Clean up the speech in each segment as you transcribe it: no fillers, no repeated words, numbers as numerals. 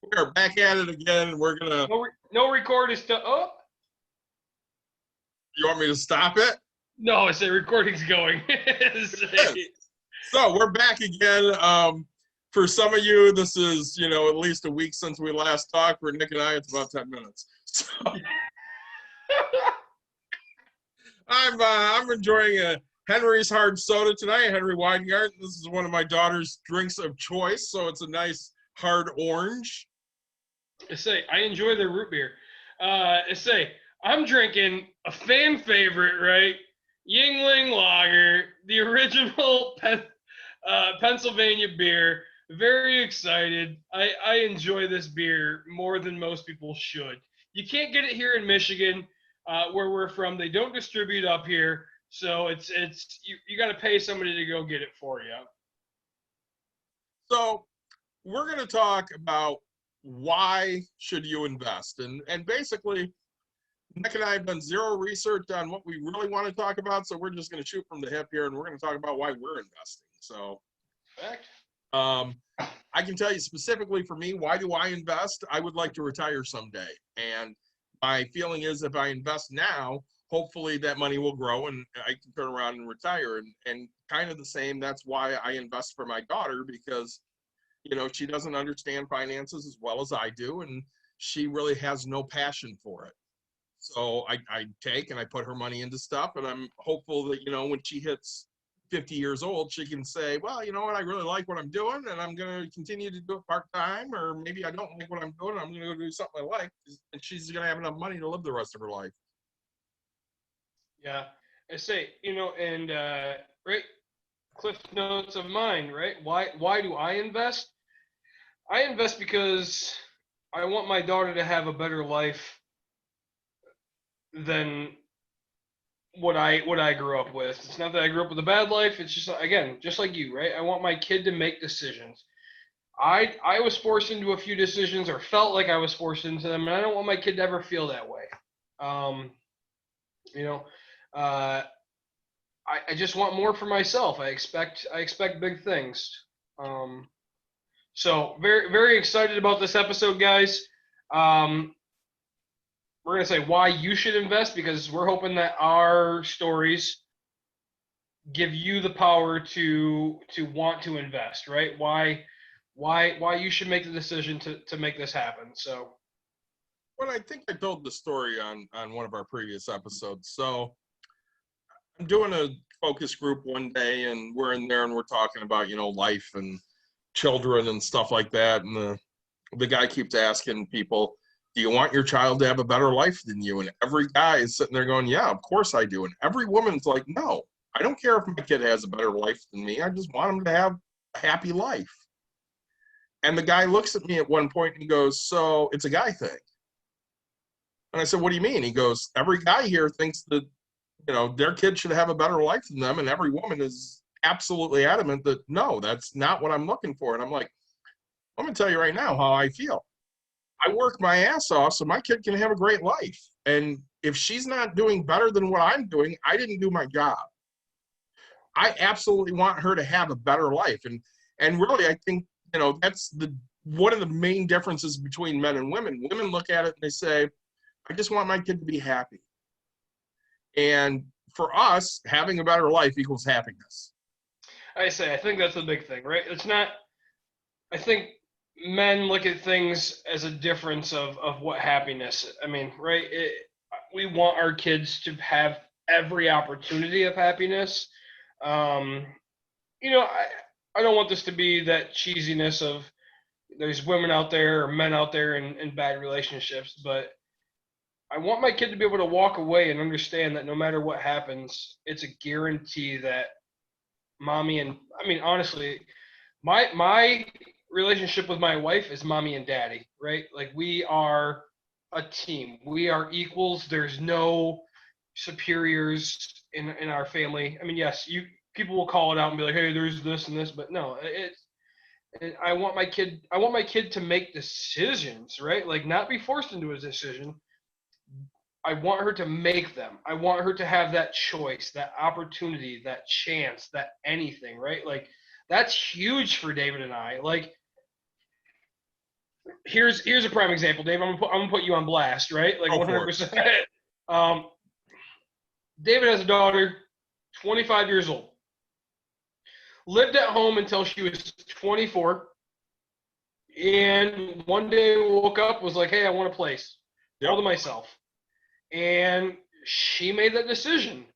We're back at it again, and we're gonna. No record is still. Oh You want me to stop it? no, I say recording's going. So we're back again. For some of you, this is at least a week since we last talked. For Nick and I, it's about 10 minutes. So I'm enjoying a Henry's hard soda tonight. Henry Weingarten. This is one of my daughter's drinks of choice, so it's a nice hard orange. I enjoy their root beer. I'm drinking a fan favorite, right? Yingling Lager, the original Pennsylvania beer. Very excited. I enjoy this beer more than most people should. You can't get it here in Michigan, where we're from. They don't distribute up here, so it's you got to pay somebody to go get it for you. So we're going to talk about why should you invest, and basically Nick and I have done zero research on what we really want to talk about, so we're just going to shoot from the hip here, and we're going to talk about why we're investing. So I can tell you specifically for me, why do I invest? I would like to retire someday, and my feeling is if I invest now, hopefully that money will grow and I can turn around and retire. And kind of the same, that's why I invest for my daughter, because she doesn't understand finances as well as I do, and she really has no passion for it. So I take and I put her money into stuff, and I'm hopeful that, when she hits 50 years old, she can say, well, you know what, I really like what I'm doing, and I'm going to continue to do it part-time, or maybe I don't like what I'm doing, I'm going to go do something I like, and she's going to have enough money to live the rest of her life. Yeah, right, cliff notes of mine, right? Why do I invest? I invest because I want my daughter to have a better life than what I grew up with. It's not that I grew up with a bad life. It's just, again, just like you, right? I want my kid to make decisions. I was forced into a few decisions, or felt like I was forced into them, and I don't want my kid to ever feel that way. You know, uh, I just want more for myself. I expect big things. So very very excited about this episode, guys. We're going to say why you should invest, because we're hoping that our stories give you the power to want to invest, right? Why you should make the decision to make this happen. So, well, I think I told the story on one of our previous episodes. So I'm doing a focus group one day, and we're in there and we're talking about life and children and stuff like that, and the guy keeps asking people, do you want your child to have a better life than you? And every guy is sitting there going, yeah, of course I do. And every woman's like, no, I don't care if my kid has a better life than me. I just want him to have a happy life. And the guy looks at me at one point and he goes, so it's a guy thing. And I said, what do you mean? He goes, every guy here thinks that, their kid should have a better life than them. And every woman is absolutely adamant that, no, that's not what I'm looking for. And I'm like, I'm going to tell you right now how I feel. I work my ass off so my kid can have a great life. And if she's not doing better than what I'm doing, I didn't do my job. I absolutely want her to have a better life. And really, I think, that's one of the main differences between men and women. Women look at it and they say, I just want my kid to be happy. And for us, having a better life equals happiness. I think that's the big thing, right? It's not, I think men look at things as a difference of what happiness. I mean, right? We want our kids to have every opportunity of happiness. I don't want this to be that cheesiness of there's women out there or men out there in bad relationships, but I want my kid to be able to walk away and understand that no matter what happens, it's a guarantee that mommy and, I mean, honestly, my relationship with my wife is mommy and daddy, right? Like, we are a team. We are equals. There's no superiors in our family. I mean, yes, people will call it out and be like, hey, there's this and this, but no, I want my kid to make decisions, right? Like, not be forced into a decision. I want her to make them. I want her to have that choice, that opportunity, that chance, that anything, right? Like, that's huge for David and I. Like, here's a prime example, Dave. I'm gonna put you on blast, right? Like Go for it. 100%. Um, David has a daughter, 25 years old. Lived at home until she was 24, and one day woke up, was like, "Hey, I want a place all Yep. to myself," and she made that decision.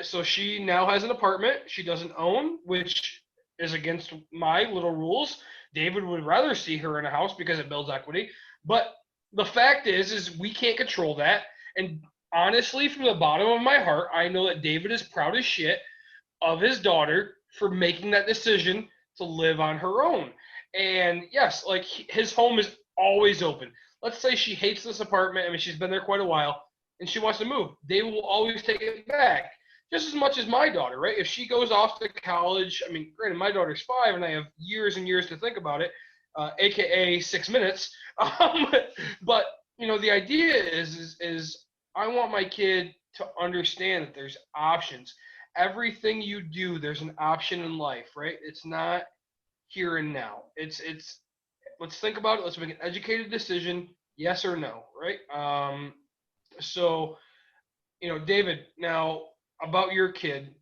So she now has an apartment she doesn't own, which is against my little rules. David would rather see her in a house because it builds equity. But the fact is we can't control that. And honestly, from the bottom of my heart, I know that David is proud as shit of his daughter for making that decision to live on her own. And yes, like his home is always open. Let's say she hates this apartment. I mean, she's been there quite a while and she wants to move. They will always take it back. Just as much as my daughter, right? If she goes off to college, I mean, granted, my daughter's 5 and I have years and years to think about it, aka 6 minutes. Um, but the idea is I want my kid to understand that there's options. Everything you do, there's an option in life, right? It's not here and now. It's let's think about it. Let's make an educated decision, yes or no, right? So David, now about your kid,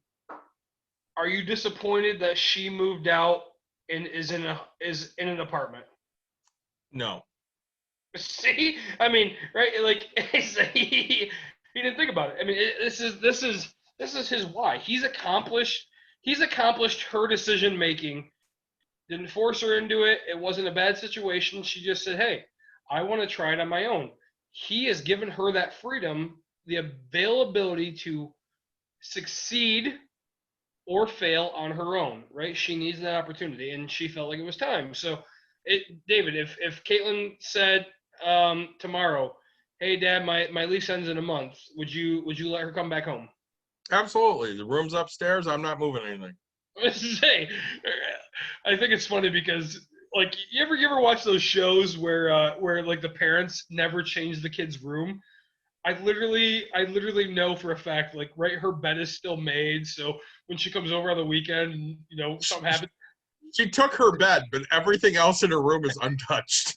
are you disappointed that she moved out and is in an apartment? No. See, I mean, right? Like he didn't think about it. I mean, this is his why. He's accomplished. He's accomplished her decision making. Didn't force her into it. It wasn't a bad situation. She just said, "Hey, I want to try it on my own." He has given her that freedom, the availability to succeed or fail on her own, right? She needs that opportunity, and she felt like it was time. So, David, if Caitlin said tomorrow, "Hey, Dad, my lease ends in a month," would you let her come back home? Absolutely. The room's upstairs. I'm not moving anything. Say, I think it's funny because like you ever watch those shows where like the parents never change the kid's room. I literally know for a fact, like, right, her bed is still made, so when she comes over on the weekend and something happens. She took her bed, but everything else in her room is untouched.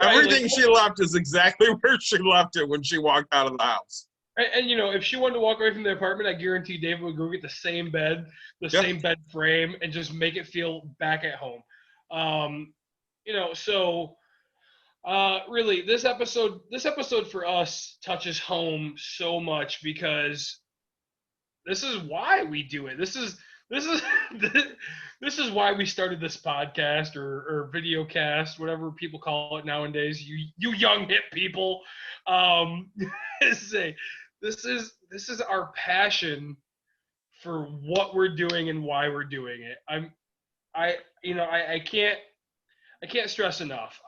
Right, Everything like, she left is exactly where she left it when she walked out of the house. and if she wanted to walk away from the apartment, I guarantee David would go get the same bed, the Yep. same bed frame, and just make it feel back at home. So really, this episode for us touches home so much because this is why we do it. This is this is why we started this podcast or video cast, whatever people call it nowadays. You young hip people, say this is our passion for what we're doing and why we're doing it. I can't stress enough.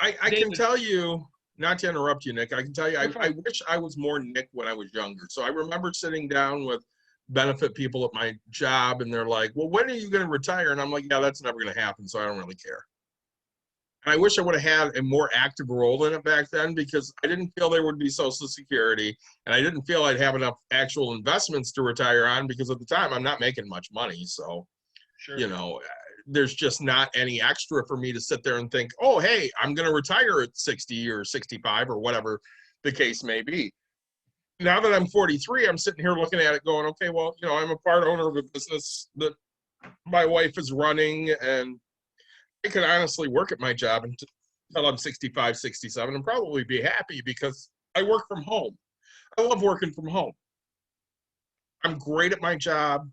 I can David, tell you, not to interrupt you, Nick, I can tell you, you're I fine. wish I was more Nick when I was younger. So I remember sitting down with benefit people at my job, and they're like, "Well, when are you going to retire?" And I'm like, "Yeah, that's never going to happen, so I don't really care." And I wish I would have had a more active role in it back then because I didn't feel there would be Social Security, and I didn't feel I'd have enough actual investments to retire on because at the time I'm not making much money. So, Sure. you know, there's just not any extra for me to sit there and think, "Oh, hey, I'm going to retire at 60 or 65 or whatever the case may be." Now that I'm 43, I'm sitting here looking at it going, "Okay, well, I'm a part owner of a business that my wife is running, and I could honestly work at my job until I'm 65, 67 and probably be happy because I work from home. I love working from home. I'm great at my job.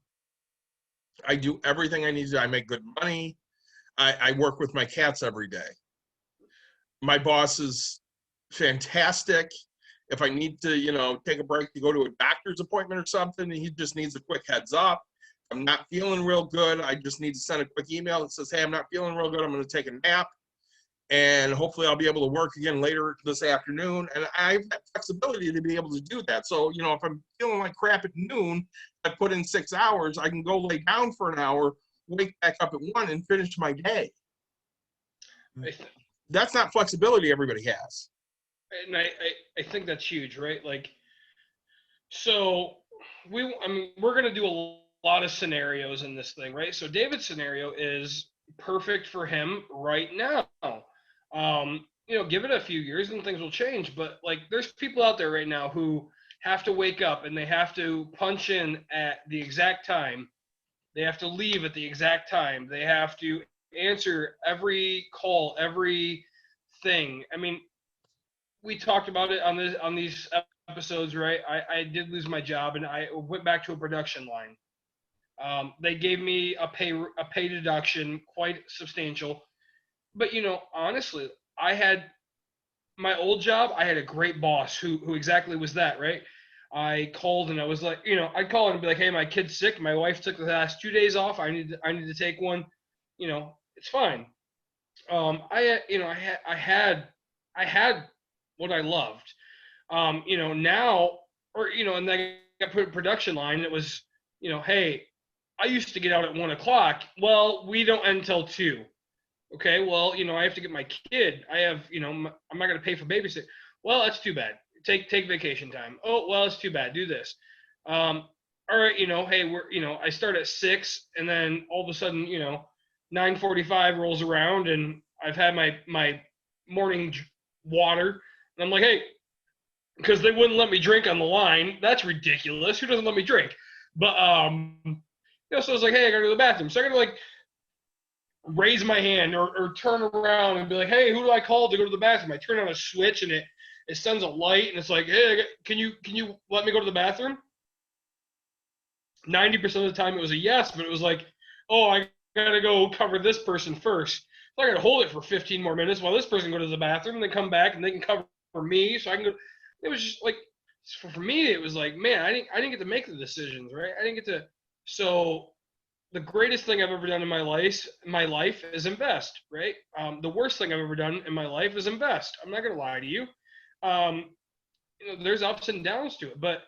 I do everything I need to do. I make good money. I work with my cats every day. My boss is fantastic. If I need to, take a break to go to a doctor's appointment or something, he just needs a quick heads up. I'm not feeling real good. I just need to send a quick email that says, "Hey, I'm not feeling real good. I'm going to take a nap. And hopefully I'll be able to work again later this afternoon." And I have that flexibility to be able to do that. So, if I'm feeling like crap at noon, I put in 6 hours, I can go lay down for an hour, wake back up at 1 and finish my day. I th- That's not flexibility everybody has. and I think that's huge, right? Like, so we're gonna do a lot of scenarios in this thing, right? So David's scenario is perfect for him right now. Give it a few years and things will change. But like, there's people out there right now who have to wake up and they have to punch in at the exact time. They have to leave at the exact time. They have to answer every call, every thing. I mean, we talked about it on these episodes, right? I did lose my job and I went back to a production line. They gave me a pay deduction, quite substantial. But honestly, I had my old job. I had a great boss who exactly was that, right? I called and I was like, I'd call and be like, hey, my kid's sick. My wife took the last 2 days off. I need to take one. It's fine. I had what I loved. Now, and then I put a production line. And it was, hey, I used to get out at 1 o'clock. Well, we don't end until 2. Okay, well, I have to get my kid. I have, I'm not going to pay for babysit. Well, that's too bad. Take vacation time. Oh, well, it's too bad. Do this. All right, hey, I start at 6, and then all of a sudden, 9:45 rolls around, and I've had my morning water, and I'm like, hey, because they wouldn't let me drink on the line. That's ridiculous. Who doesn't let me drink? But so I was like, hey, I gotta go to the bathroom. So I gotta like raise my hand or turn around and be like, hey, who do I call to go to the bathroom? I turn on a switch and it sends a light and it's like, hey, can you let me go to the bathroom? 90% of the time it was a yes, but it was like, oh, I gotta go cover this person first. So I gotta hold it for 15 more minutes while this person goes to the bathroom and then come back and they can cover me so I can go. It was just like, for me, it was like, man, I didn't get to make the decisions, right? I didn't get to. So the greatest thing I've ever done in my life is invest, right? The worst thing I've ever done in my life is invest. I'm not gonna lie to you. Um, there's ups and downs to it, but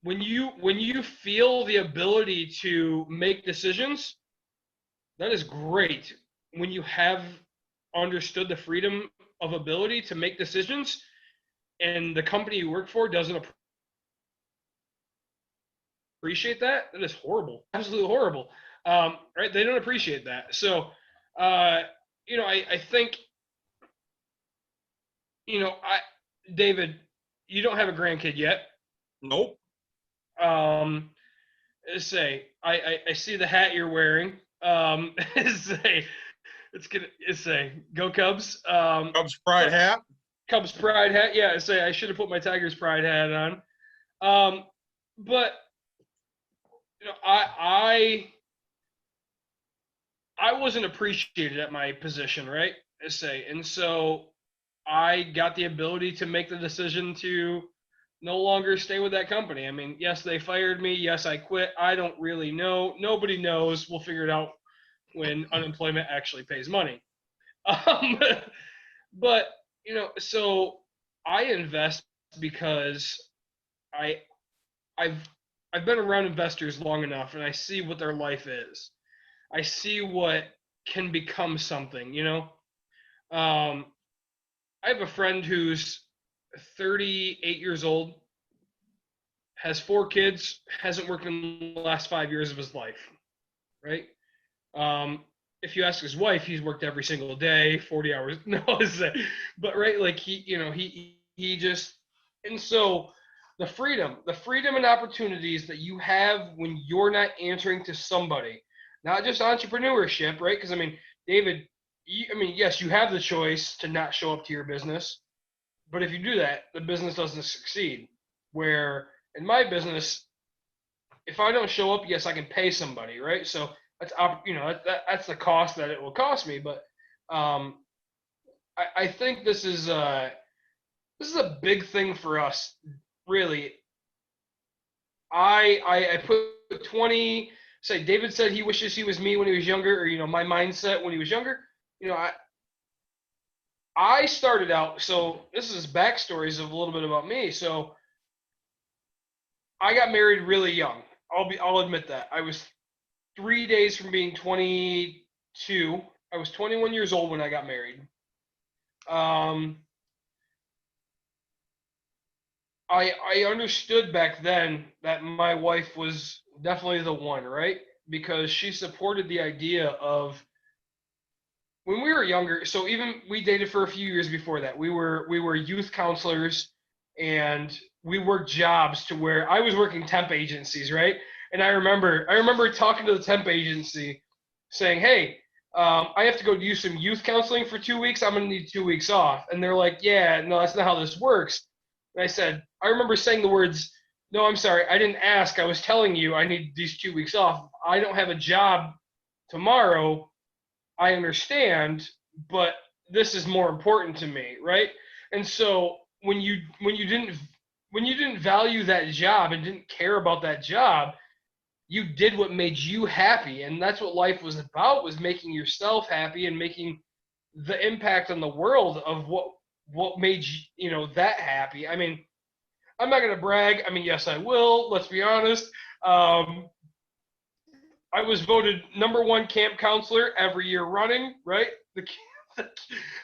when you feel the ability to make decisions, that is great. When you have understood the freedom of ability to make decisions, and the company you work for doesn't appreciate that, that is horrible, absolutely horrible. Right? They don't appreciate that. So, I think, David, you don't have a grandkid yet. Nope. Say, I see the hat you're wearing. Say, say, go Cubs. Cubs pride hat. Cubs pride hat. Yeah, say I should have put my Tigers pride hat on. But I wasn't appreciated at my position, right? Say, and so I got the ability to make the decision to no longer stay with that company. I mean, yes, they fired me. Yes, I quit. I don't really know. Nobody knows. We'll figure it out when unemployment actually pays money. Um, but so I invest because I I've I've been around investors long enough, and I see what their life is. I see what can become something. I have a friend who's 38 years old, has 4 kids, hasn't worked in the last 5 years of his life, right? If you ask his wife, he's worked every single day, 40 hours. No, but right, like he just, and so the freedom and opportunities that you have when you're not answering to somebody, not just entrepreneurship, right? Because I mean, David, yes, you have the choice to not show up to your business, but if you do that, the business doesn't succeed. Where in my business, if I don't show up, yes, I can pay somebody, right? So that's the cost that it will cost me. But I think this is a big thing for us, really. I put 20. Say David said he wishes he was me when he was younger, or my mindset when he was younger. I started out. So this is backstories of a little bit about me. So I got married really young. I'll admit that. I was 3 days from being 22. I was 21 years old when I got married. I understood back then that my wife was definitely the one, right? Because she supported the idea of when we were younger, so even we dated for a few years before that. We were youth counselors, and we worked jobs to where I was working temp agencies, right? And I remember talking to the temp agency, saying, "Hey, I have to go do some youth counseling for 2 weeks. I'm gonna need 2 weeks off." And they're like, "Yeah, no, that's not how this works." And I said, I remember saying the words, "No, I'm sorry, I didn't ask. I was telling you I need these 2 weeks off. I don't have a job tomorrow. I understand, but this is more important to me, right?" And so when you didn't value that job and didn't care about that job, you did what made you happy, and that's what life was about, was making yourself happy and making the impact on the world of what made that happy. I mean, I'm not gonna brag. I mean, yes, I will. Let's be honest. Um, I was voted number one camp counselor every year running, right?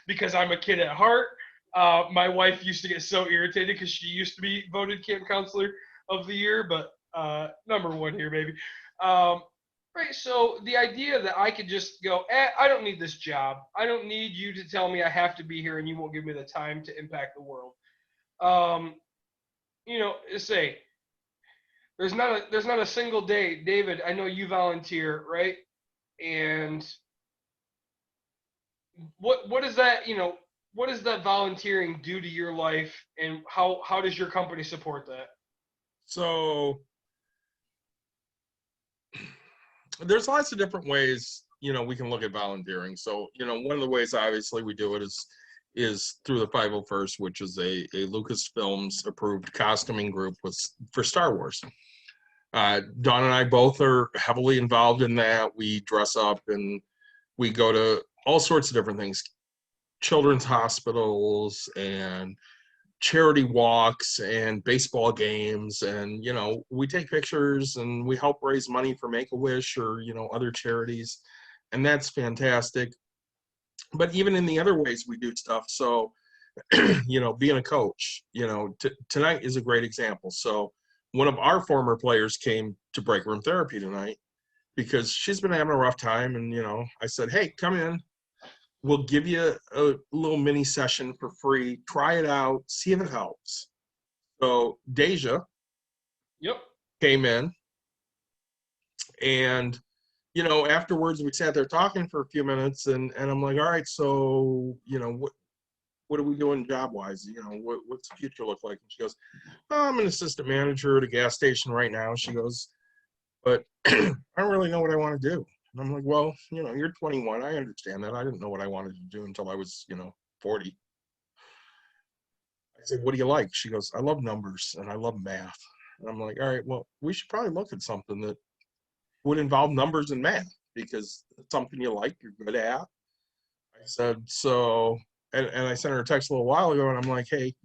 Because I'm a kid at heart. My wife used to get so irritated because she used to be voted camp counselor of the year, but number one here, baby. Um, right. So the idea that I could just go, I don't need this job. I don't need you to tell me I have to be here, and you won't give me the time to impact the world. Um, say there's not a single day, David. I know you volunteer, right? And what is that? What does that volunteering do to your life, and how does your company support that? So there's lots of different ways, we can look at volunteering. So, one of the ways obviously we do it is through the 501st, which is a Lucasfilms approved costuming group for Star Wars. Dawn and I both are heavily involved in that. We dress up and we go to all sorts of different things, children's hospitals and charity walks and baseball games, and we take pictures and we help raise money for Make-A-Wish or other charities, and that's fantastic. But even in the other ways we do stuff. So being a coach, tonight is a great example. So one of our former players came to break room therapy tonight because she's been having a rough time, and I said, hey, come in. We'll give you a little mini session for free. Try it out. See if it helps. So Deja Yep. came in, and afterwards we sat there talking for a few minutes, and I'm like, all right, so what are we doing job wise? What's the future look like? And she goes, oh, I'm an assistant manager at a gas station right now. She goes, but I don't really know what I want to do. And I'm like, well, you're 21. I understand that. I didn't know what I wanted to do until I was, 40. I said, what do you like? She goes, I love numbers and I love math. And I'm like, all right, well, we should probably look at something that would involve numbers and math because it's something you like, you're good at. I said, so, and I sent her a text a little while ago, and I'm like, hey,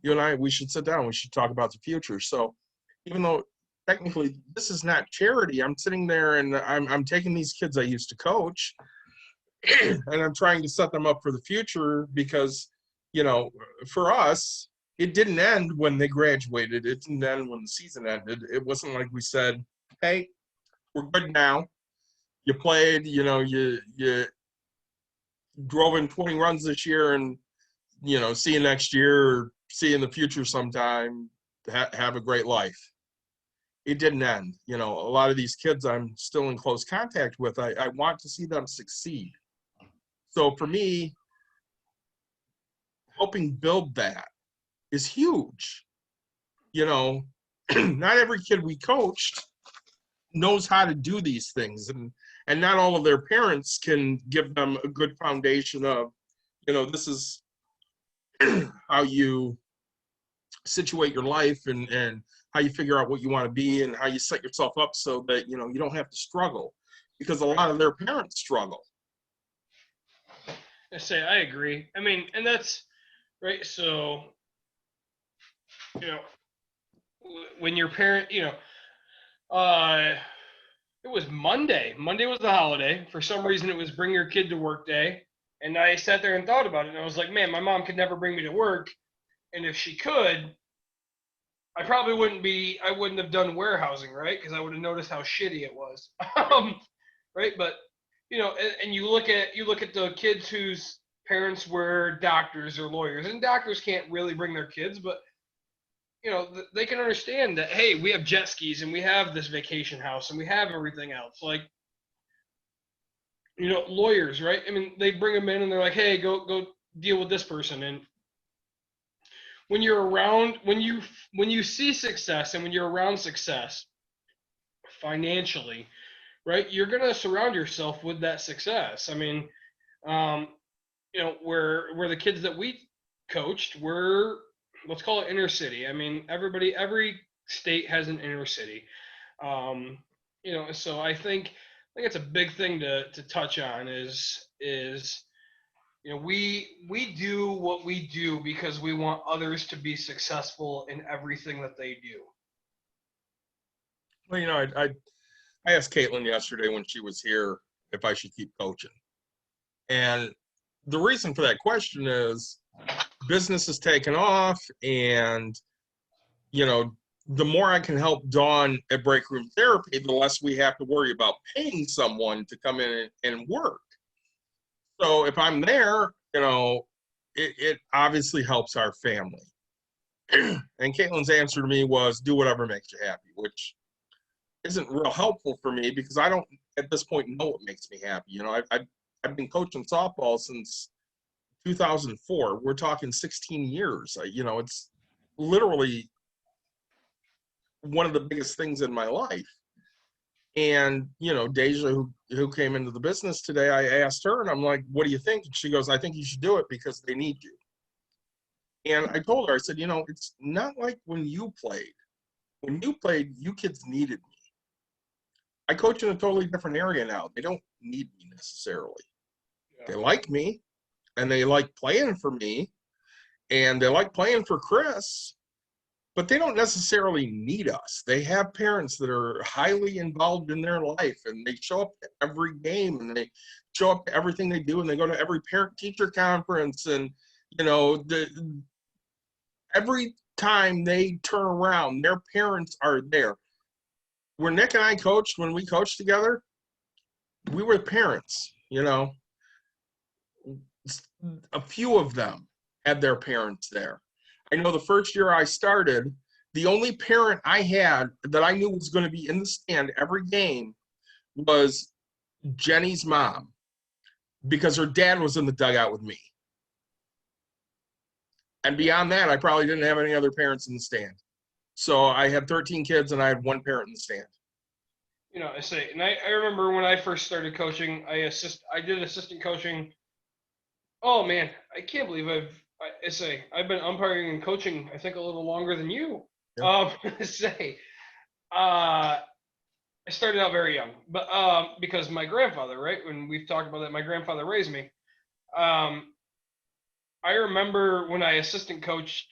you and I, we should sit down. We should talk about the future. So even though technically this is not charity, I'm sitting there and I'm taking these kids I used to coach and I'm trying to set them up for the future because, for us, it didn't end when they graduated. It didn't end when the season ended. It wasn't like we said, hey, we're good now. You played, you drove in 20 runs this year, and, see you next year, or see you in the future sometime. Have a great life. It didn't end. A lot of these kids I'm still in close contact with, I want to see them succeed. So for me, helping build that is huge. Not every kid we coached knows how to do these things, and not all of their parents can give them a good foundation of, this is how you situate your life and how you figure out what you want to be and how you set yourself up so that you don't have to struggle, because a lot of their parents struggle. I agree. I mean, and that's right. So, when your parent, it was Monday. Monday was the holiday. For some reason, it was bring your kid to work day. And I sat there and thought about it. And I was like, man, my mom could never bring me to work. And if she could, I probably wouldn't have done warehousing, right? Because I would have noticed how shitty it was. Right. But, and you look at the kids whose parents were doctors or lawyers, and doctors can't really bring their kids, but they can understand that, hey, we have jet skis and we have this vacation house and we have everything else. Like, lawyers, right? I mean, they bring them in and they're like, hey, go deal with this person. And when you're around, when you see success and when you're around success financially, right, you're gonna surround yourself with that success. I mean, um, where the kids that we coached were, let's call it inner city. I mean, every state has an inner city. Um, so I think it's a big thing to touch on is we do what we do because we want others to be successful in everything that they do. Well, I asked Caitlin yesterday when she was here if I should keep coaching. And the reason for that question is business has taken off, and the more I can help Dawn at Break Room Therapy, the less we have to worry about paying someone to come in and work. So if I'm there, it obviously helps our family. And Caitlin's answer to me was, do whatever makes you happy, which isn't real helpful for me because I don't at this point know what makes me happy. I've been coaching softball since 2004. We're talking 16 years. It's literally one of the biggest things in my life. And Deja, who came into the business today, I asked her, and I'm like, what do you think? And she goes, I think you should do it because they need you. And I told her, I said, it's not like when you played. When you played, you kids needed me. I coach in a totally different area now. They don't need me necessarily. Yeah. They like me, and they like playing for me, and they like playing for Chris, but they don't necessarily need us. They have parents that are highly involved in their life, and they show up to every game, and they show up to everything they do, and they go to every parent-teacher conference, and every time they turn around, their parents are there. Where Nick and I coached, when we coached together, we were parents. A few of them had their parents there. I know the first year I started, the only parent I had that I knew was going to be in the stand every game was Jenny's mom, because her dad was in the dugout with me. And beyond that, I probably didn't have any other parents in the stand. So I had 13 kids and I had one parent in the stand. I remember when I first started coaching, I did assistant coaching. Oh man, I can't believe I've been umpiring and coaching, I think, a little longer than you. Yep. I started out very young, but because my grandfather, right, when we've talked about that, my grandfather raised me. I remember when I assistant coached,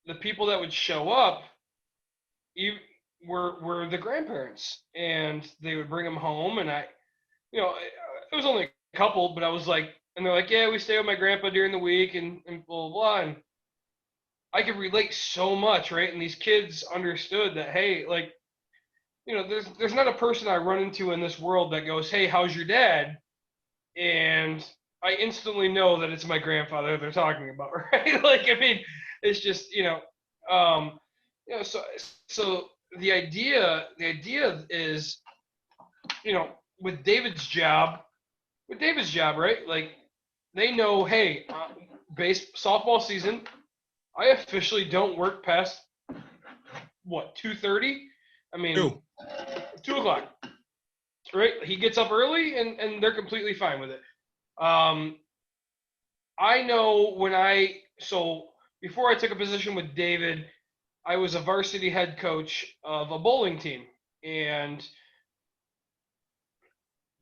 the people that would show up were the grandparents, and they would bring them home, and it was only a couple, but I was like, and they're like, yeah, we stay with my grandpa during the week and blah, blah, blah. And I could relate so much, right? And these kids understood that, hey, like, there's not a person I run into in this world that goes, hey, how's your dad? And I instantly know that it's my grandfather they're talking about, right? Like, I mean, it's just, so the idea is, with David's job, right? Like, they know, hey, softball season, I officially don't work past 2:30. I mean, 2 o'clock, right? He gets up early, and they're completely fine with it. I know before I took a position with David, I was a varsity head coach of a bowling team, and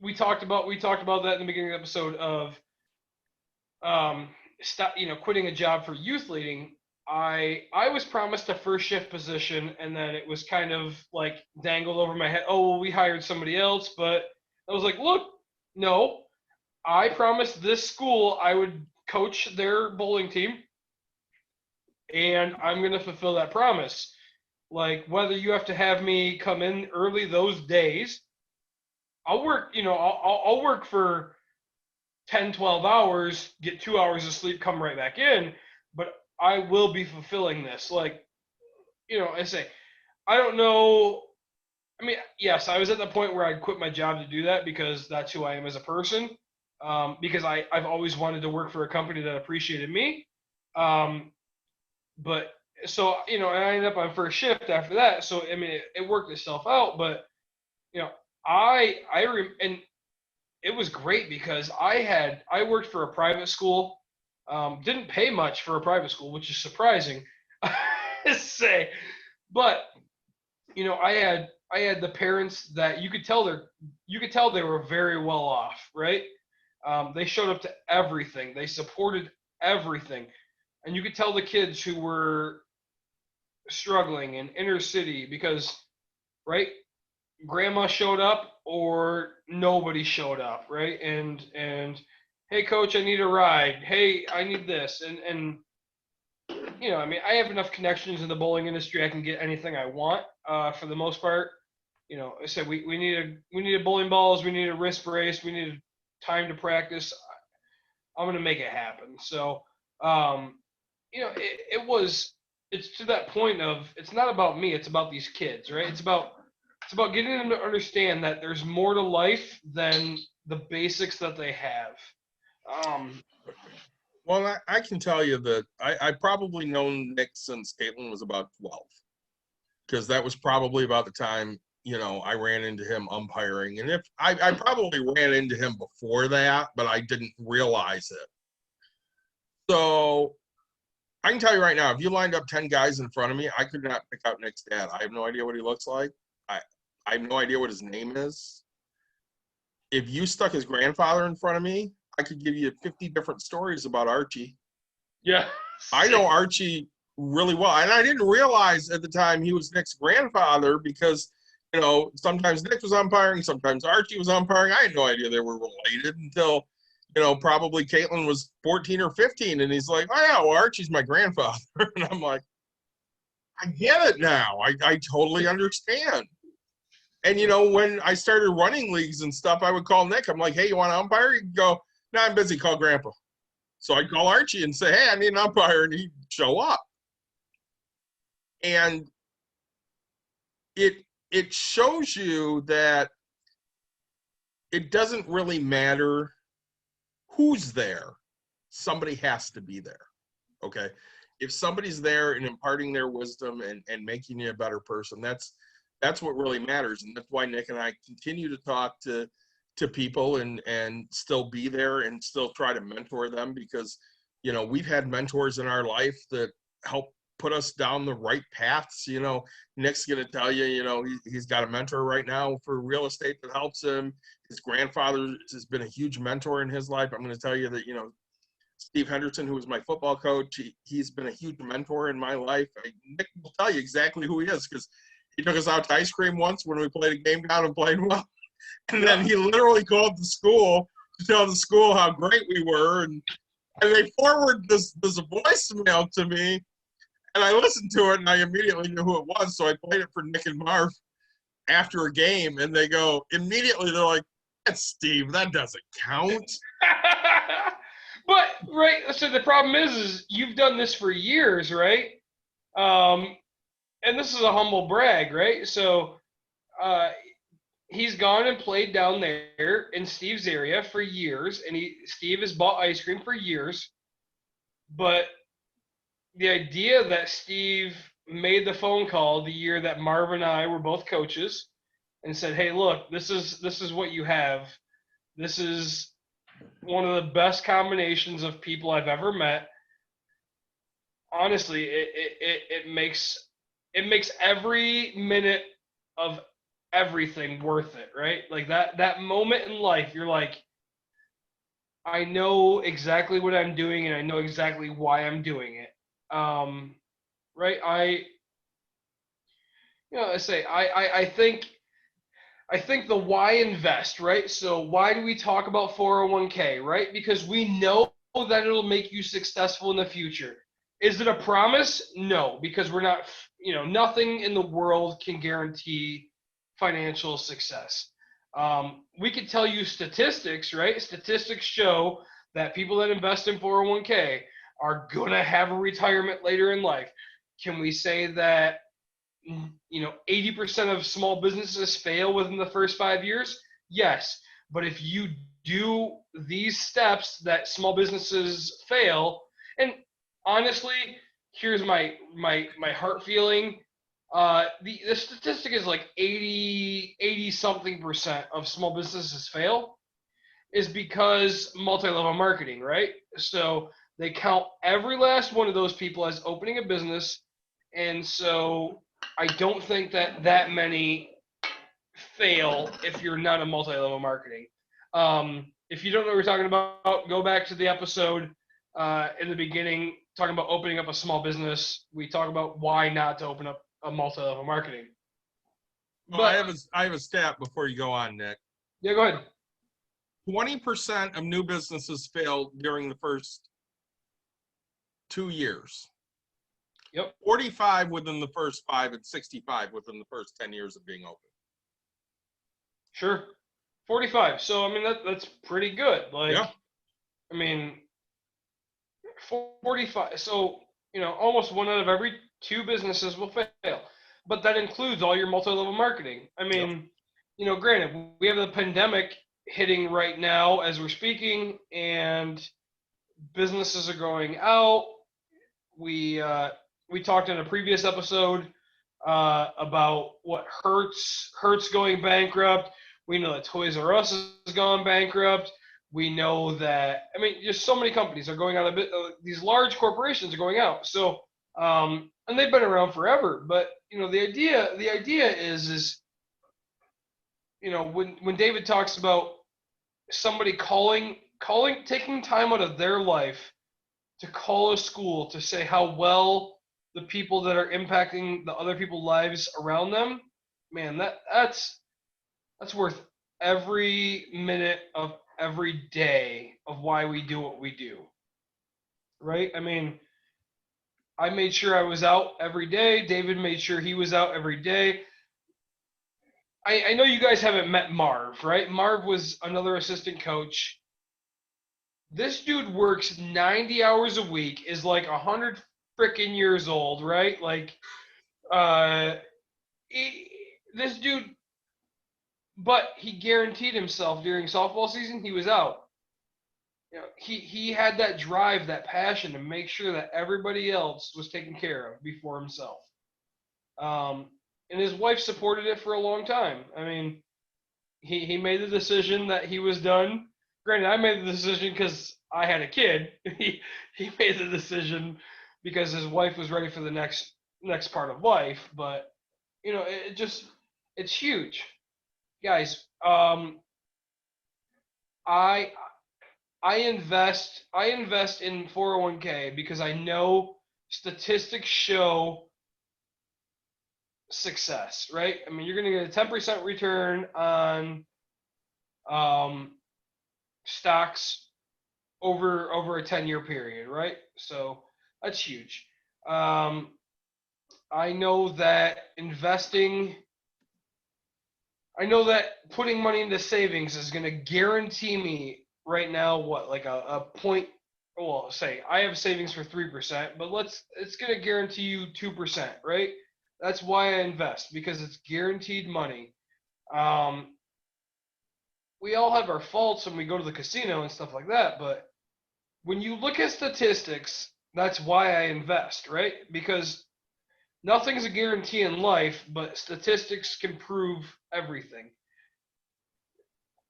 we talked about that in the beginning of the episode of quitting a job for youth leading. I was promised a first shift position, and then it was kind of like dangled over my head. Oh, well, we hired somebody else, but I was like, look, no, I promised this school I would coach their bowling team, and I'm going to fulfill that promise. Like, whether you have to have me come in early those days, I'll work, I'll work for 10, 12 hours, get 2 hours of sleep, come right back in, but I will be fulfilling this. Like, I say, I don't know. I mean, yes, I was at the point where I'd quit my job to do that because that's who I am as a person. Because I've always wanted to work for a company that appreciated me. Um, but so, and I ended up on first shift after that. So, I mean, it worked itself out, but, you know, and it was great because I worked for a private school, didn't pay much for a private school, which is surprising to say, but I had the parents that you could tell they were very well off, right? They showed up to everything, they supported everything, and you could tell the kids who were struggling in inner city because, right, grandma showed up or nobody showed up, right? And hey, coach, I need a ride. Hey, I need this, and I mean, I have enough connections in the bowling industry. I can get anything I want for the most part. I said we needed bowling balls, we needed wrist brace, we needed time to practice. I'm gonna make it happen. So, it's to that point of it's not about me, it's about these kids, right? It's about getting them to understand that there's more to life than the basics that they have. Um, Well, I can tell you that I probably known Nick since Caitlin was about 12, because that was probably about the time, I ran into him umpiring. And if I probably ran into him before that, but I didn't realize it. So I can tell you right now, if you lined up 10 guys in front of me, I could not pick out Nick's dad. I have no idea what he looks like. I have no idea what his name is. If you stuck his grandfather in front of me, I could give you 50 different stories about Archie. yeah, I know Archie really well. And I didn't realize at the time he was Nick's grandfather because, sometimes Nick was umpiring, sometimes Archie was umpiring. I had no idea they were related until, probably Caitlin was 14 or 15. And he's like, oh, yeah, well, Archie's my grandfather. And I'm like, I get it now. I totally understand. And, when I started running leagues and stuff, I would call Nick. I'm like, hey, you want to umpire? He'd go, no, I'm busy. Call Grandpa. So I'd call Archie and say, hey, I need an umpire. And he'd show up. And it shows you that it doesn't really matter who's there. Somebody has to be there. Okay. If somebody's there and imparting their wisdom and making you a better person, that's what really matters. And that's why Nick and I continue to talk to people and still be there and still try to mentor them because, we've had mentors in our life that help put us down the right paths. Nick's going to tell you, he's got a mentor right now for real estate that helps him. His grandfather has been a huge mentor in his life. I'm going to tell you that, Steve Henderson, who was my football coach, he's been a huge mentor in my life. Nick will tell you exactly who he is because he took us out to ice cream once when we played a game down and played well. And then he literally called the school to tell the school how great we were. And they forwarded this voicemail to me. And I listened to it, and I immediately knew who it was. So I played it for Nick and Marv after a game. And they go, immediately, they're like, that's Steve. That doesn't count. But, right, so the problem is you've done this for years, right? And this is a humble brag, right? So he's gone and played down there in Steve's area for years, and Steve has bought ice cream for years. But the idea that Steve made the phone call the year that Marv and I were both coaches and said, "Hey, look, this is what you have. This is one of the best combinations of people I've ever met." Honestly, it makes every minute of everything worth it, right? Like that moment in life, you're like, I know exactly what I'm doing and I know exactly why I'm doing it. Right? I think the why invest, right? So why do we talk about 401k, right? Because we know that it'll make you successful in the future. Is it a promise? No, because we're not, nothing in the world can guarantee financial success. We could tell you statistics, right? Statistics show that people that invest in 401k are going to have a retirement later in life. Can we say that 80% of small businesses fail within the first 5 years? Yes. But if you do these steps that small businesses fail, and honestly, here's my heart feeling. The statistic is like 80 something percent of small businesses fail is because multi-level marketing, right? So they count every last one of those people as opening a business, and so I don't think that many fail if you're not a multi-level marketing. If you don't know what we're talking about, go back to the episode in the beginning talking about opening up a small business. We talk about why not to open up a multi-level marketing. Well, I have a stat before you go on, Nick. Yeah, go ahead. 20% of new businesses fail during the first 2 years. Yep. 45 within the first 5 and 65 within the first 10 years of being open. Sure. 45. So I mean that's pretty good. Like, yeah. I mean 45. So, almost one out of every 2 businesses will fail. But that includes all your multi-level marketing. I mean, granted, we have the pandemic hitting right now as we're speaking, and businesses are going out. We talked in a previous episode about what Hertz going bankrupt. We know that Toys R Us has gone bankrupt. We know that, just so many companies are going out of it. These large corporations are going out. So, and they've been around forever. But the idea is when David talks about somebody taking time out of their life to call a school to say how well the people that are impacting the other people's lives around them, man, that's worth every minute of every day of why we do what we do. Right? I made sure I was out every day. David made sure he was out every day. I know you guys haven't met Marv, right? Marv was another assistant coach. This dude works 90 hours a week, is like 100 freaking years old, right? Like, this dude, but he guaranteed himself during softball season he was out. He had that drive, that passion to make sure that everybody else was taken care of before himself. And his wife supported it for a long time. He made the decision that he was done. Granted, I made the decision because I had a kid. He made the decision because his wife was ready for the next part of life. But it's huge, guys. I invest in 401k because I know statistics show success, right? You're going to get a 10% return on stocks over a 10-year period, right? So that's huge. I know that putting money into savings is going to guarantee me right now like a point. Well, say I have savings for 3%, but it's going to guarantee you 2%, right? That's why I invest, because it's guaranteed money. We all have our faults when we go to the casino and stuff like that, but when you look at statistics, that's why I invest, right? Because nothing's a guarantee in life, but statistics can prove everything.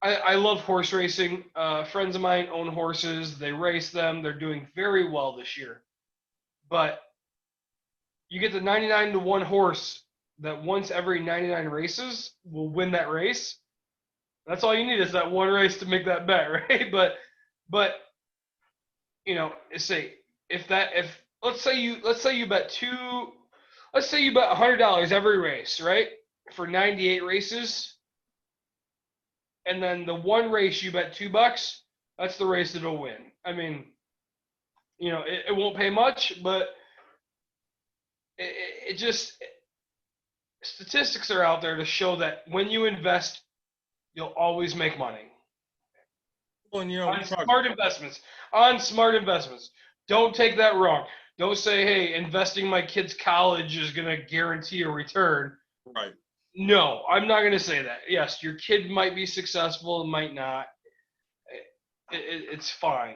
I love horse racing. Friends of mine own horses. They race them. They're doing very well this year. But you get the 99 to 1 horse that once every 99 races will win that race. That's all you need is that one race to make that bet, right? But say let's say you bet $100 every race, right? For 98 races. And then the one race you bet $2, that's the race that'll win. It won't pay much, but it just statistics are out there to show that when you invest you'll always make money. Well, and On smart investments. On smart investments. Don't take that wrong. Don't say, hey, investing my kid's college is going to guarantee a return. right. No, I'm not going to say that. Yes, your kid might be successful, might not. It's fine.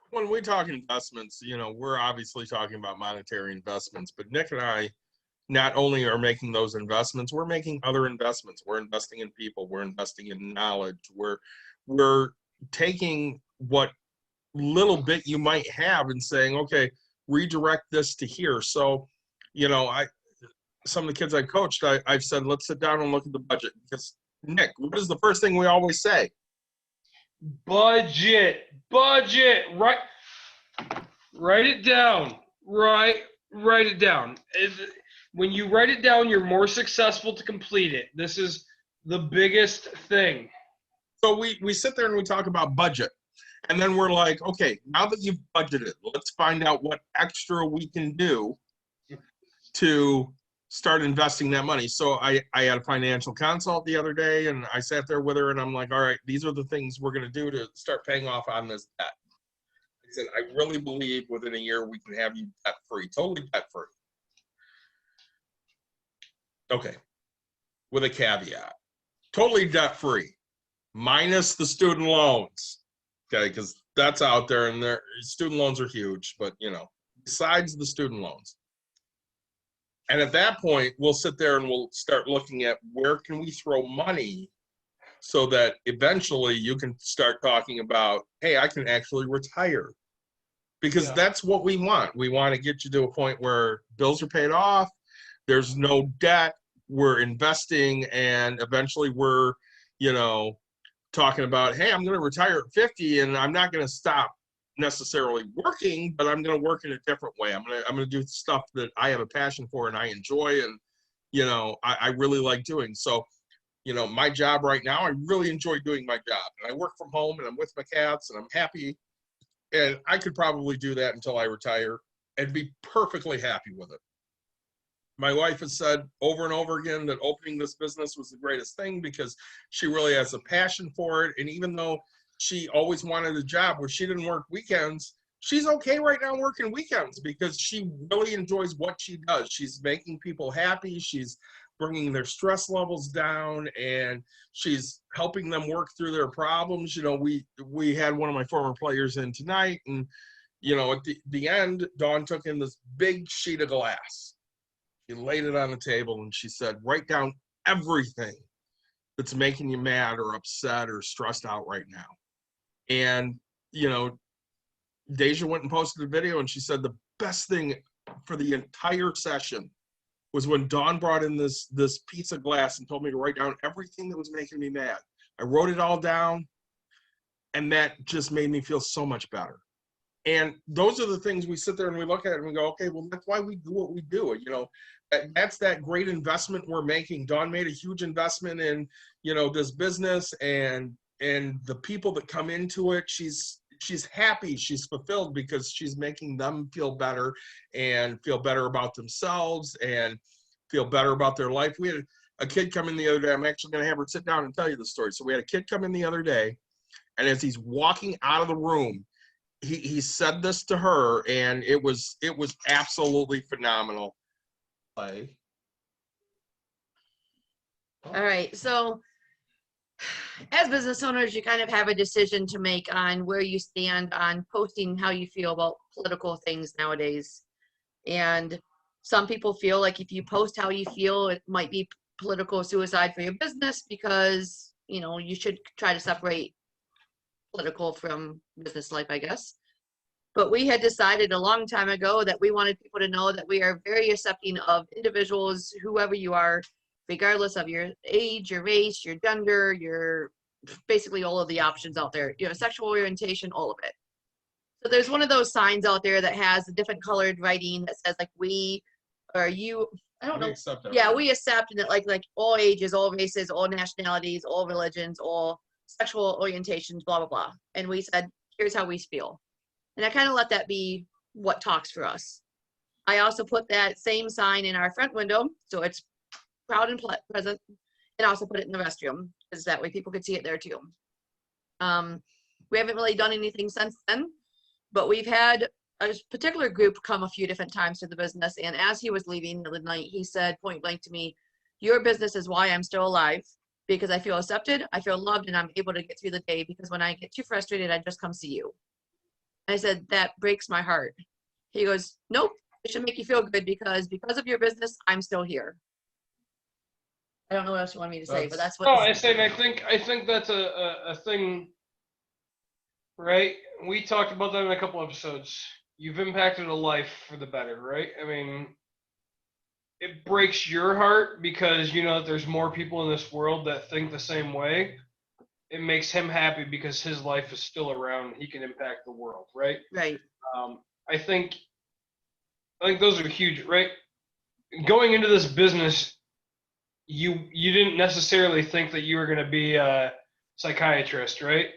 When we talk investments, we're obviously talking about monetary investments, but Nick and I not only are making those investments, we're making other investments. We're investing in people. We're investing in knowledge. We're taking what little bit you might have and saying, okay, redirect this to here. So, some of the kids I coached, I've said, let's sit down and look at the budget. Because Nick, what is the first thing we always say? Budget. Right. Write it down. Write it down. When you write it down, you're more successful to complete it. This is the biggest thing. So we sit there and we talk about budget. And then we're like, okay, now that you've budgeted, let's find out what extra we can do to start investing that money. So I had a financial consult the other day, and I sat there with her, and I'm like, all right, these are the things we're going to do to start paying off on this debt. I said, I really believe within a year we can have you debt-free, totally debt-free. Okay, with a caveat. Totally debt-free, minus the student loans. Okay, because that's out there, and their student loans are huge, but besides the student loans. And at that point, we'll sit there and we'll start looking at where can we throw money so that eventually you can start talking about, hey, I can actually retire. Because that's what we want. We want to get you to a point where bills are paid off, there's no debt, we're investing, and eventually we're, talking about, hey, I'm going to retire at 50 and I'm not going to stop necessarily working, but I'm going to work in a different way. I'm going to do stuff that I have a passion for and I enjoy, and I really like doing. So my job right now, I really enjoy doing my job, and I work from home and I'm with my cats and I'm happy, and I could probably do that until I retire and be perfectly happy with it. My wife has said over and over again that opening this business was the greatest thing because she really has a passion for it. And even though she always wanted a job where she didn't work weekends, she's okay right now working weekends because she really enjoys what she does. She's making people happy. She's bringing their stress levels down, and she's helping them work through their problems. We had one of my former players in tonight, and at the end, Dawn took in this big sheet of glass. She laid it on the table and she said, write down everything that's making you mad or upset or stressed out right now. And, Deja went and posted a video, and she said the best thing for the entire session was when Dawn brought in this piece of glass and told me to write down everything that was making me mad. I wrote it all down, and that just made me feel so much better. And those are the things we sit there and we look at and we go, okay, well, that's why we do what we do. That's that great investment we're making. Dawn made a huge investment in, this business, and the people that come into it, she's happy, she's fulfilled because she's making them feel better and feel better about themselves and feel better about their life. We had a kid come in the other day. I'm actually going to have her sit down and tell you the story. So we had a kid come in the other day, and as he's walking out of the room, he said this to her, and it was absolutely phenomenal. All right, so as business owners, you kind of have a decision to make on where you stand on posting how you feel about political things nowadays. And some people feel like if you post how you feel, it might be political suicide for your business because, you should try to separate political from business life, I guess. But we had decided a long time ago that we wanted people to know that we are very accepting of individuals, whoever you are, regardless of your age, your race, your gender, your basically all of the options out there, sexual orientation, all of it. So there's one of those signs out there that has a different colored writing that says like we or you, I don't know. Yeah, we accept, and that like all ages, all races, all nationalities, all religions, all sexual orientations, blah, blah, blah. And we said, here's how we feel. And I kind of let that be what talks for us. I also put that same sign in our front window, so it's proud and present, and also put it in the restroom. because that way people could see it there too. We haven't really done anything since then, but we've had a particular group come a few different times to the business. And as he was leaving the other night, he said point blank to me, "Your business is why I'm still alive, because I feel accepted, I feel loved, and I'm able to get through the day, because when I get too frustrated, I just come see you." I said, "That breaks my heart." He goes, "Nope, it should make you feel good, because of your business, I'm still here." I don't know what else you want me to say, but that's what. No, I think that's a thing, right? We talked about that in a couple episodes. You've impacted a life for the better, right? I mean, it breaks your heart because you know that there's more people in this world that think the same way. It makes him happy because his life is still around. He can impact the world, right? Right. Um, I think those are huge, right? Going into this business, you didn't necessarily think that you were going to be a psychiatrist, right?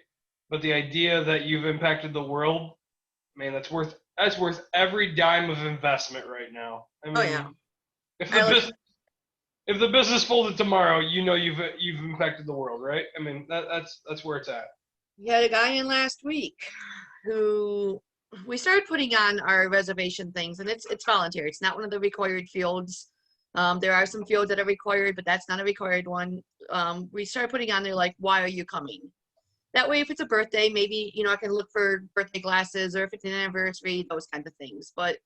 But the idea that you've impacted the world, man, that's worth every dime of investment right now. I mean, Oh yeah. if I the like, business if the business folded tomorrow, you know you've impacted the world, right? I mean, that's where it's at. we had a guy in last week who we started putting on our reservation things, and it's voluntary. It's not one of the required fields. There are some fields that are required, but that's not a required one. We started putting on there like, "Why are you coming?" That way, if it's a birthday, maybe, I can look for birthday glasses, or if it's an anniversary, those kinds of things. But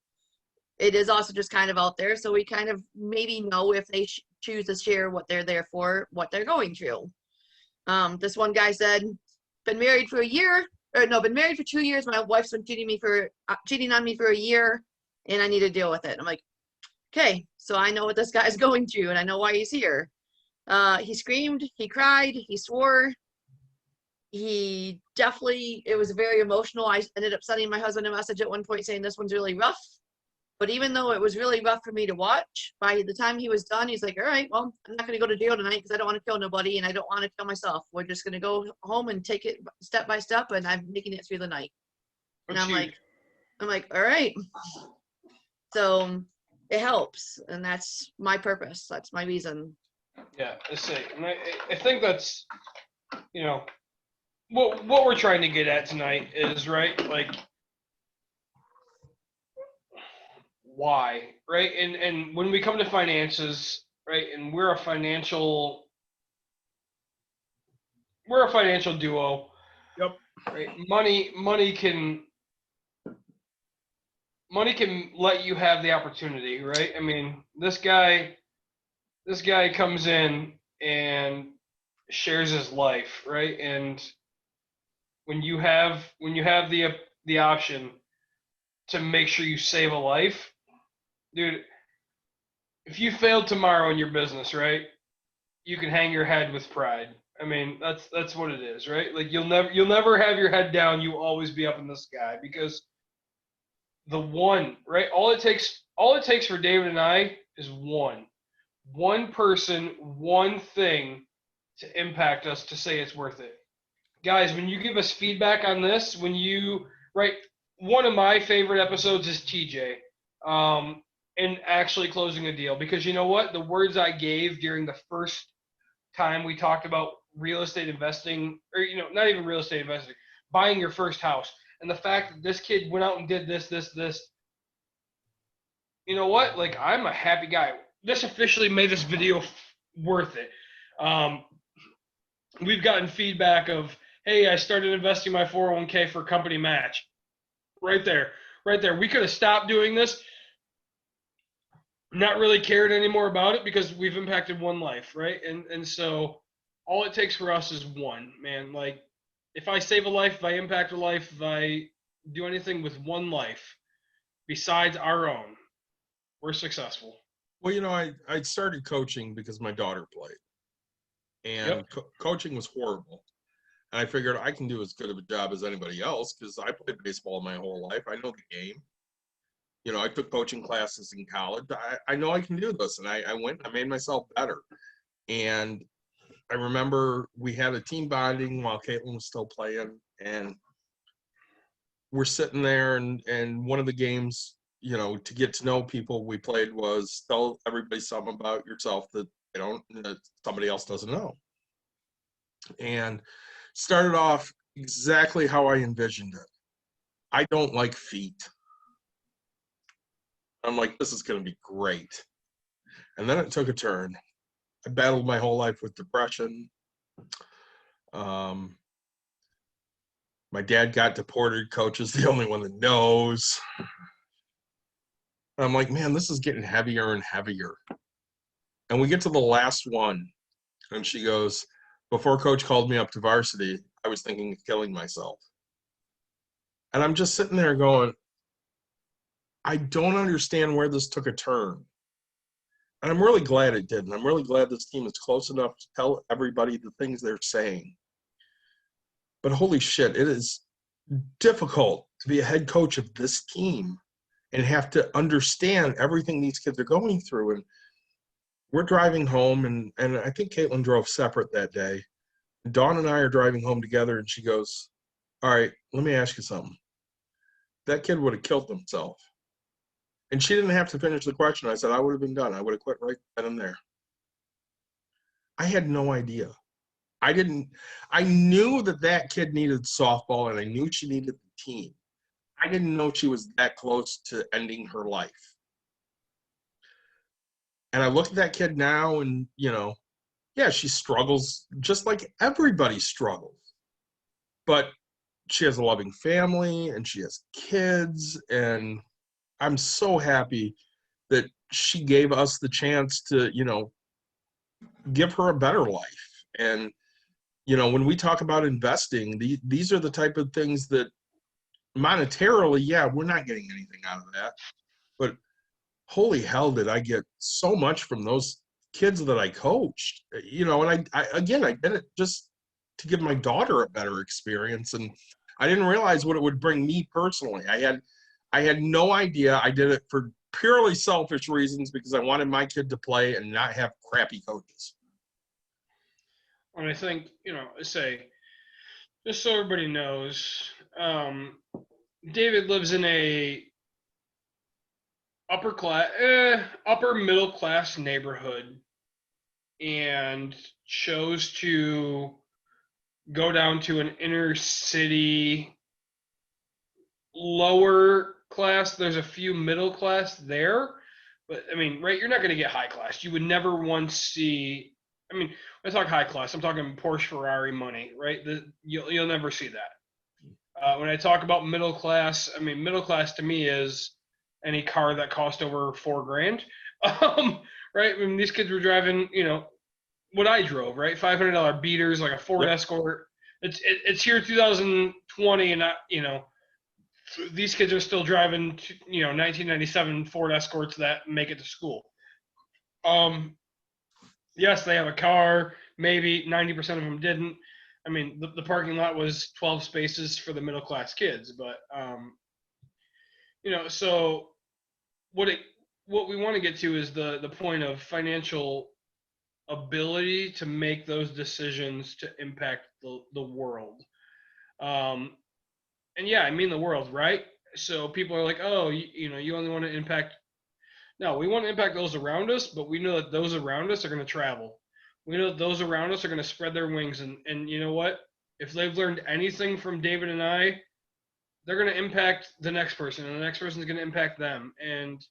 it is also just kind of out there, so we kind of maybe know if they choose to share what they're there for, what they're going through. This one guy said, been married for 2 years. My wife's been cheating on me for a year, and I need to deal with it. I'm like, okay, so I know what this guy's going through, and I know why he's here. He screamed, he cried, he swore. It was very emotional. I ended up sending my husband a message at one point saying, "This one's really rough." But even though it was really rough for me to watch, by the time he was done, he's like, "All right, well, I'm not going to go to jail tonight because I don't want to kill nobody, and I don't want to kill myself. We're just going to go home and take it step by step, and I'm making it through the night." And That's huge. I'm like, all right. So it helps, and that's my purpose. That's my reason. Yeah, let's say, and I think that's, you know, what we're trying to get at tonight is, right, like, why, right? And when we come to finances, right, and we're a financial duo. Yep. Right? Money can let you have the opportunity, right? I mean, this guy comes in and shares his life, right? And when you have the option to make sure you save a life, dude, if you failed tomorrow in your business, right, you can hang your head with pride. I mean, that's what it is, right? Like you'll never have your head down. You always be up in the sky because the one, right? All it takes for David and I is one person, one thing to impact us to say it's worth it. Guys, when you give us feedback on this, right, one of my favorite episodes is TJ, and actually closing a deal, because you know what? The words I gave during the first time we talked about real estate investing, or not even real estate investing, buying your first house, and the fact that this kid went out and did this. You know what? Like, I'm a happy guy. This officially made this video worth it. We've gotten feedback of, "Hey, I started investing my 401k for company match." Right there. We could have stopped doing this, not really cared anymore about it, because we've impacted one life, right? And so all it takes for us is one, man. Like, if I save a life, if I impact a life, if I do anything with one life besides our own, we're successful. Well, I started coaching because my daughter played, and Yep. coaching was horrible. And I figured I can do as good of a job as anybody else because I played baseball my whole life. I know the game. I took coaching classes in college. I know I can do this. And I went, I made myself better. And I remember we had a team bonding while Caitlin was still playing. And we're sitting there, and one of the games, to get to know people we played was tell everybody something about yourself that somebody else doesn't know. and started off exactly how I envisioned it. I don't like feet. I'm like, this is going to be great. And then it took a turn. I battled my whole life with depression. My dad got deported. Coach is the only one that knows. I'm like, man, this is getting heavier and heavier. And we get to the last one. And she goes, before coach called me up to varsity, I was thinking of killing myself. And I'm just sitting there going, I don't understand where this took a turn. And I'm really glad it did. And I'm really glad this team is close enough to tell everybody the things they're saying. But holy shit, it is difficult to be a head coach of this team and have to understand everything these kids are going through. And we're driving home, and I think Caitlin drove separate that day. Dawn and I are driving home together, and she goes, all right, let me ask you something. That kid would have killed himself. And she didn't have to finish the question. I said, I would have been done. I would have quit right then and there. I had no idea. I knew that kid needed softball, and I knew she needed the team. I didn't know she was that close to ending her life. And I look at that kid now and, yeah, she struggles just like everybody struggles. But she has a loving family and she has kids. And I'm so happy that she gave us the chance to, give her a better life. And, when we talk about investing, these are the type of things that monetarily, yeah, we're not getting anything out of that. But holy hell, did I get so much from those kids that I coached, and I did it just to give my daughter a better experience. And I didn't realize what it would bring me personally. I had no idea. I did it for purely selfish reasons because I wanted my kid to play and not have crappy coaches. And I think, just so everybody knows, David lives in a upper middle class neighborhood and chose to go down to an inner city lower class. There's a few middle class there, but I mean, right, you're not going to get high class. You would never once see, when I talk high class, I'm talking Porsche, Ferrari money, right? You'll never see that. When I talk about middle class, middle class to me is any car that cost over $4,000. Right? These kids were driving, what I drove, right? $500 beaters, like a Ford Escort. It's here 2020, and these kids are still driving, 1997 Ford Escorts that make it to school. Yes, they have a car. Maybe 90% of them didn't. The parking lot was 12 spaces for the middle class kids, but so what we want to get to is the point of financial ability to make those decisions to impact the world. And yeah, the world, right? So people are like, oh, you only want to impact. No, we want to impact those around us, but we know that those around us are going to travel. We know that those around us are going to spread their wings. And you know what? If they've learned anything from David and I, they're going to impact the next person, and the next person is going to impact them. And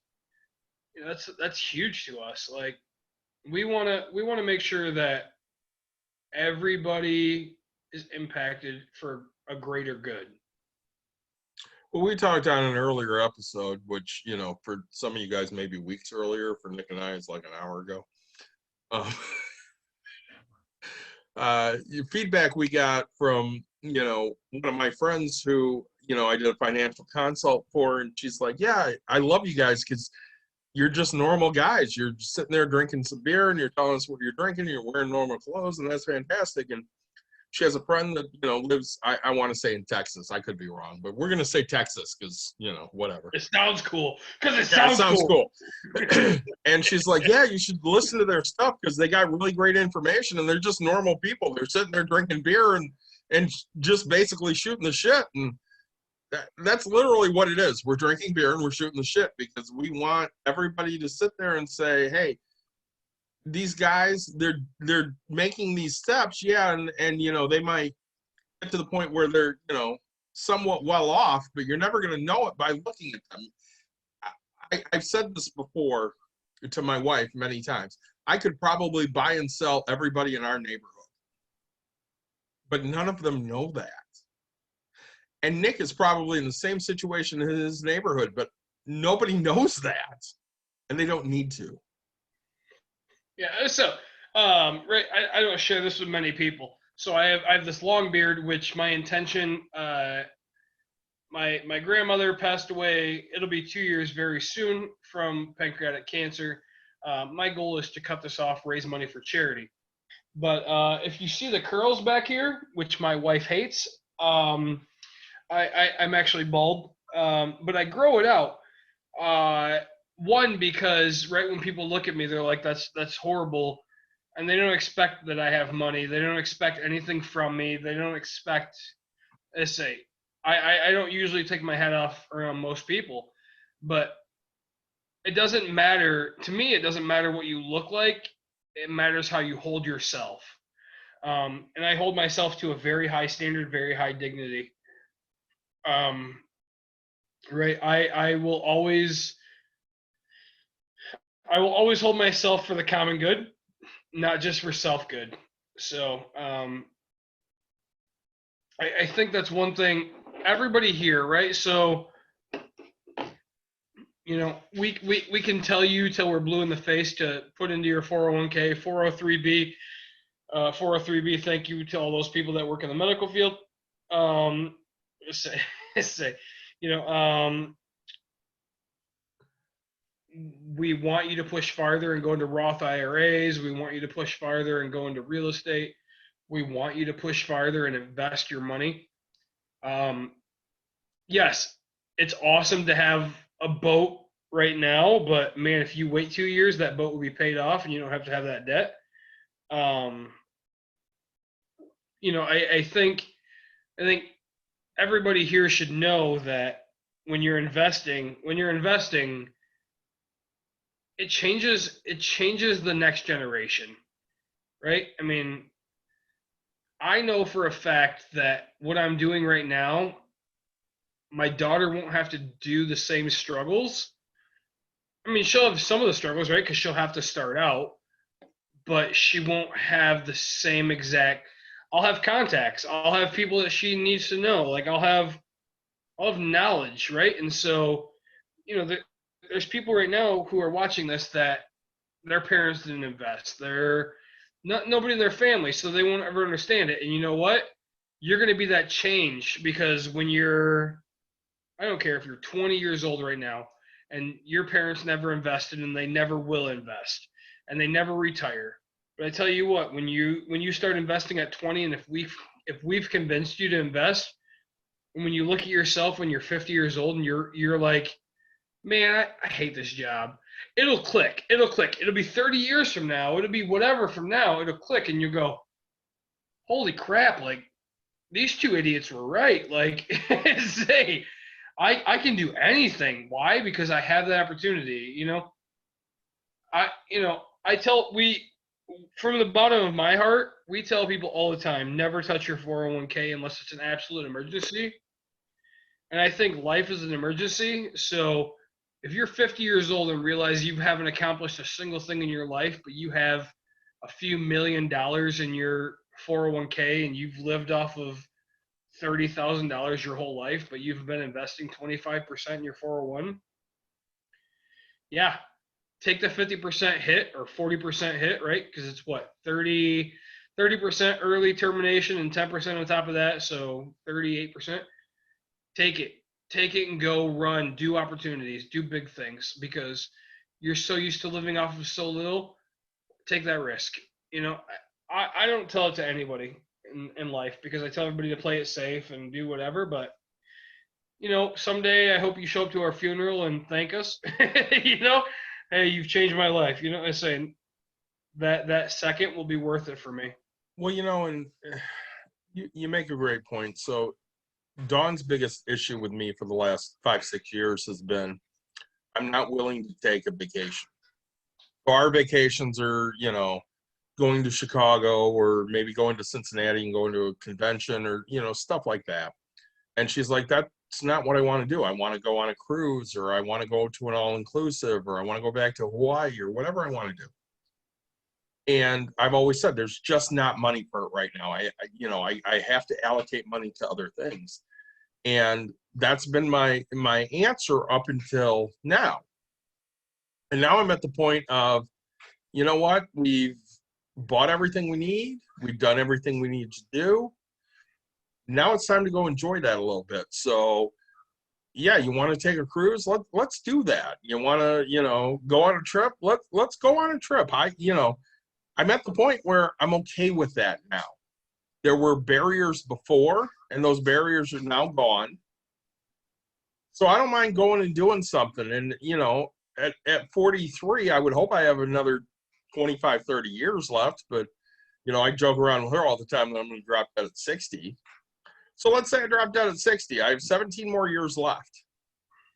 that's huge to us. Like, we want to make sure that everybody is impacted for a greater good. Well, we talked on an earlier episode, which, for some of you guys, maybe weeks earlier. For Nick and I, it's like an hour ago. Feedback we got from, one of my friends who, I did a financial consult for, and she's like, yeah, I love you guys because you're just normal guys. You're sitting there drinking some beer and you're telling us what you're drinking, and you're wearing normal clothes, and that's fantastic. And she has a friend that, lives, I want to say in Texas. I could be wrong, but we're going to say Texas because, whatever. It sounds cool. Because it sounds cool. And she's like, yeah, you should listen to their stuff because they got really great information, and they're just normal people. They're sitting there drinking beer and just basically shooting the shit. And that's literally what it is. We're drinking beer and we're shooting the shit because we want everybody to sit there and say, hey, these guys, they're making these steps, yeah, and you know, they might get to the point where they're, you know, somewhat well off, but you're never going to know it by looking at them. I've said this before to my wife many times. I could probably buy and sell everybody in our neighborhood, but none of them know that. And Nick is probably in the same situation in his neighborhood, but nobody knows that, and they don't need to. Yeah. So, right, I don't share this with many people. So I have this long beard, which my intention. My grandmother passed away. It'll be 2 years very soon from pancreatic cancer. My goal is to cut this off, raise money for charity. But if you see the curls back here, which my wife hates, I'm actually bald, but I grow it out. One, because right when people look at me, they're like, "That's horrible," and they don't expect that I have money. They don't expect anything from me. They don't expect. Let's say, I don't usually take my hat off around most people, but it doesn't matter to me. It doesn't matter what you look like. It matters how you hold yourself. And I hold myself to a very high standard, very high dignity. Right. I will always hold myself for the common good, not just for self good. So I think that's one thing. Everybody here, right? So you know, we can tell you till we're blue in the face to put into your 401k, 403b, 403b. Thank you to all those people that work in the medical field. Say, you know, we want you to push farther and go into Roth IRAs. We want you to push farther and go into real estate. We want you to push farther and invest your money. Yes, it's awesome to have a boat right now, but man, if you wait 2 years, that boat will be paid off and you don't have to have that debt. You know, I think everybody here should know that when you're investing, it changes the next generation, right? I mean, I know for a fact that what I'm doing right now, my daughter won't have to do the same struggles. I mean, she'll have some of the struggles, right? Because she'll have to start out, but she won't have the same exact. I'll have contacts. I'll have people that she needs to know. Like I'll have knowledge, right? And so, you know, there's people right now who are watching this that their parents didn't invest. They're nobody in their family, so they won't ever understand it. And you know what? You're going to be that change because when you're, I don't care if you're 20 years old right now and your parents never invested and they never will invest and they never retire. But I tell you what, when you start investing at 20 and if we've convinced you to invest, and when you look at yourself when you're 50 years old and you're like, man, I hate this job. It'll click. It'll be 30 years from now. It'll be whatever from now. It'll click and you go, holy crap, like these two idiots were right. Like say, I can do anything. Why? Because I have the opportunity, you know. I tell from the bottom of my heart, we tell people all the time, never touch your 401k unless it's an absolute emergency. And I think life is an emergency. So if you're 50 years old and realize you haven't accomplished a single thing in your life, but you have a few $1 million in your 401k and you've lived off of $30,000 your whole life, but you've been investing 25% in your 401, yeah, take the 50% hit or 40% hit, right? Because it's what, 30% early termination and 10% on top of that, so 38%. Take it and go run, do opportunities, do big things because you're so used to living off of so little. Take that risk. You know, I don't tell it to anybody in life because I tell everybody to play it safe and do whatever. But, you know, someday I hope you show up to our funeral and thank us. You know, hey, you've changed my life. You know, I say that second will be worth it for me. Well, you know, and you make a great point. So Dawn's biggest issue with me for the last 5-6 years has been I'm not willing to take a vacation. our vacations are, going to Chicago or maybe going to Cincinnati and going to a convention or, stuff like that. And she's like, that's not what I want to do. I want to go on a cruise, or I want to go to an all-inclusive, or I want to go back to Hawaii, or whatever I want to do. And I've always said there's just not money for it right now. I have to allocate money to other things. And that's been my answer up until now. And now I'm at the point of, you know what? We've bought everything we need. We've done everything we need to do. Now it's time to go enjoy that a little bit. So, yeah, you want to take a cruise? Let's do that. You want to, go on a trip? Let's go on a trip. I'm at the point where I'm okay with that now. There were barriers before, and those barriers are now gone. So I don't mind going and doing something. And, at 43, I would hope I have another 25, 30 years left. But, I joke around with her all the time that I'm going to drop dead at 60. So let's say I drop dead at 60. I have 17 more years left.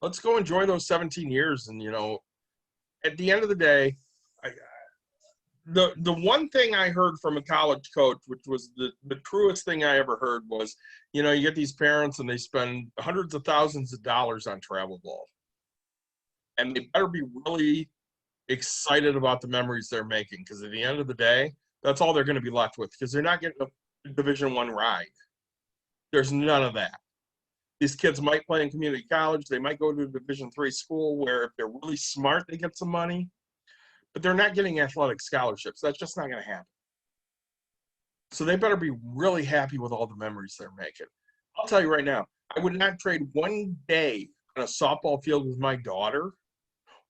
Let's go enjoy those 17 years. And, at the end of the day, the one thing I heard from a college coach, which was the truest thing I ever heard, was, you get these parents and they spend hundreds of thousands of dollars on travel ball. And they better be really excited about the memories they're making, because at the end of the day, that's all they're going to be left with, because they're not getting a Division I ride. There's none of that. These kids might play in community college. They might go to a Division III school where if they're really smart, they get some money. But they're not getting athletic scholarships. That's just not going to happen. So they better be really happy with all the memories they're making. I'll tell you right now, I would not trade one day on a softball field with my daughter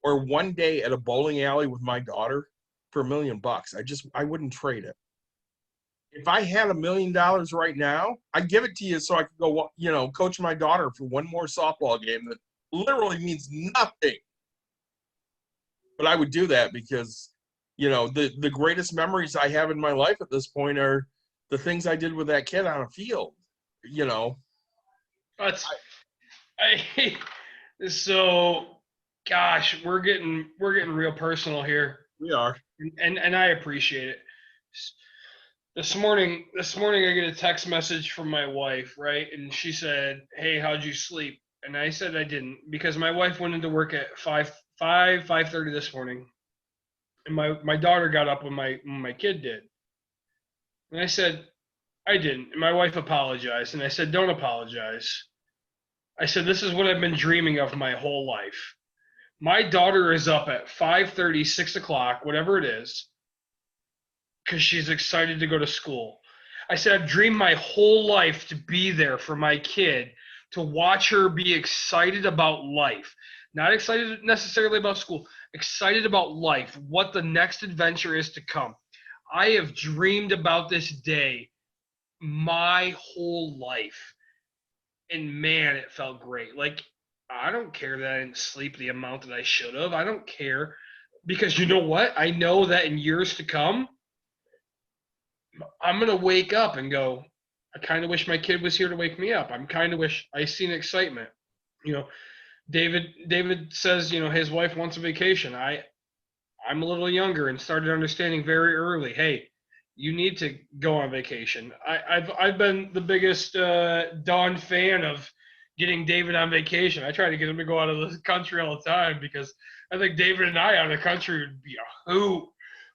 or one day at a bowling alley with my daughter for $1 million. I wouldn't trade it. If I had $1 million right now, I'd give it to you so I could go, coach my daughter for one more softball game that literally means nothing. But I would do that because, the greatest memories I have in my life at this point are the things I did with that kid on a field, So, gosh, we're getting real personal here. We are. And I appreciate it. This morning I get a text message from my wife, right? And she said, "Hey, how'd you sleep?" And I said I didn't, because my wife went into work at 5:30 this morning. And my daughter got up when my kid did. And I said, I didn't. And my wife apologized. And I said, don't apologize. I said, this is what I've been dreaming of my whole life. My daughter is up at 5:30, 6 o'clock, whatever it is, because she's excited to go to school. I said, I've dreamed my whole life to be there for my kid, to watch her be excited about life. Not excited necessarily about school, excited about life, what the next adventure is to come. I have dreamed about this day my whole life. And man, it felt great. Like, I don't care that I didn't sleep the amount that I should have. I don't care, because you know what? I know that in years to come, I'm going to wake up and go, I kind of wish my kid was here to wake me up. I'm kind of wish I seen excitement. David says, his wife wants a vacation. I'm a little younger and started understanding very early, hey, you need to go on vacation. I've been the biggest Don fan of getting David on vacation. I try to get him to go out of the country all the time, because I think David and I out of the country would be a hoot.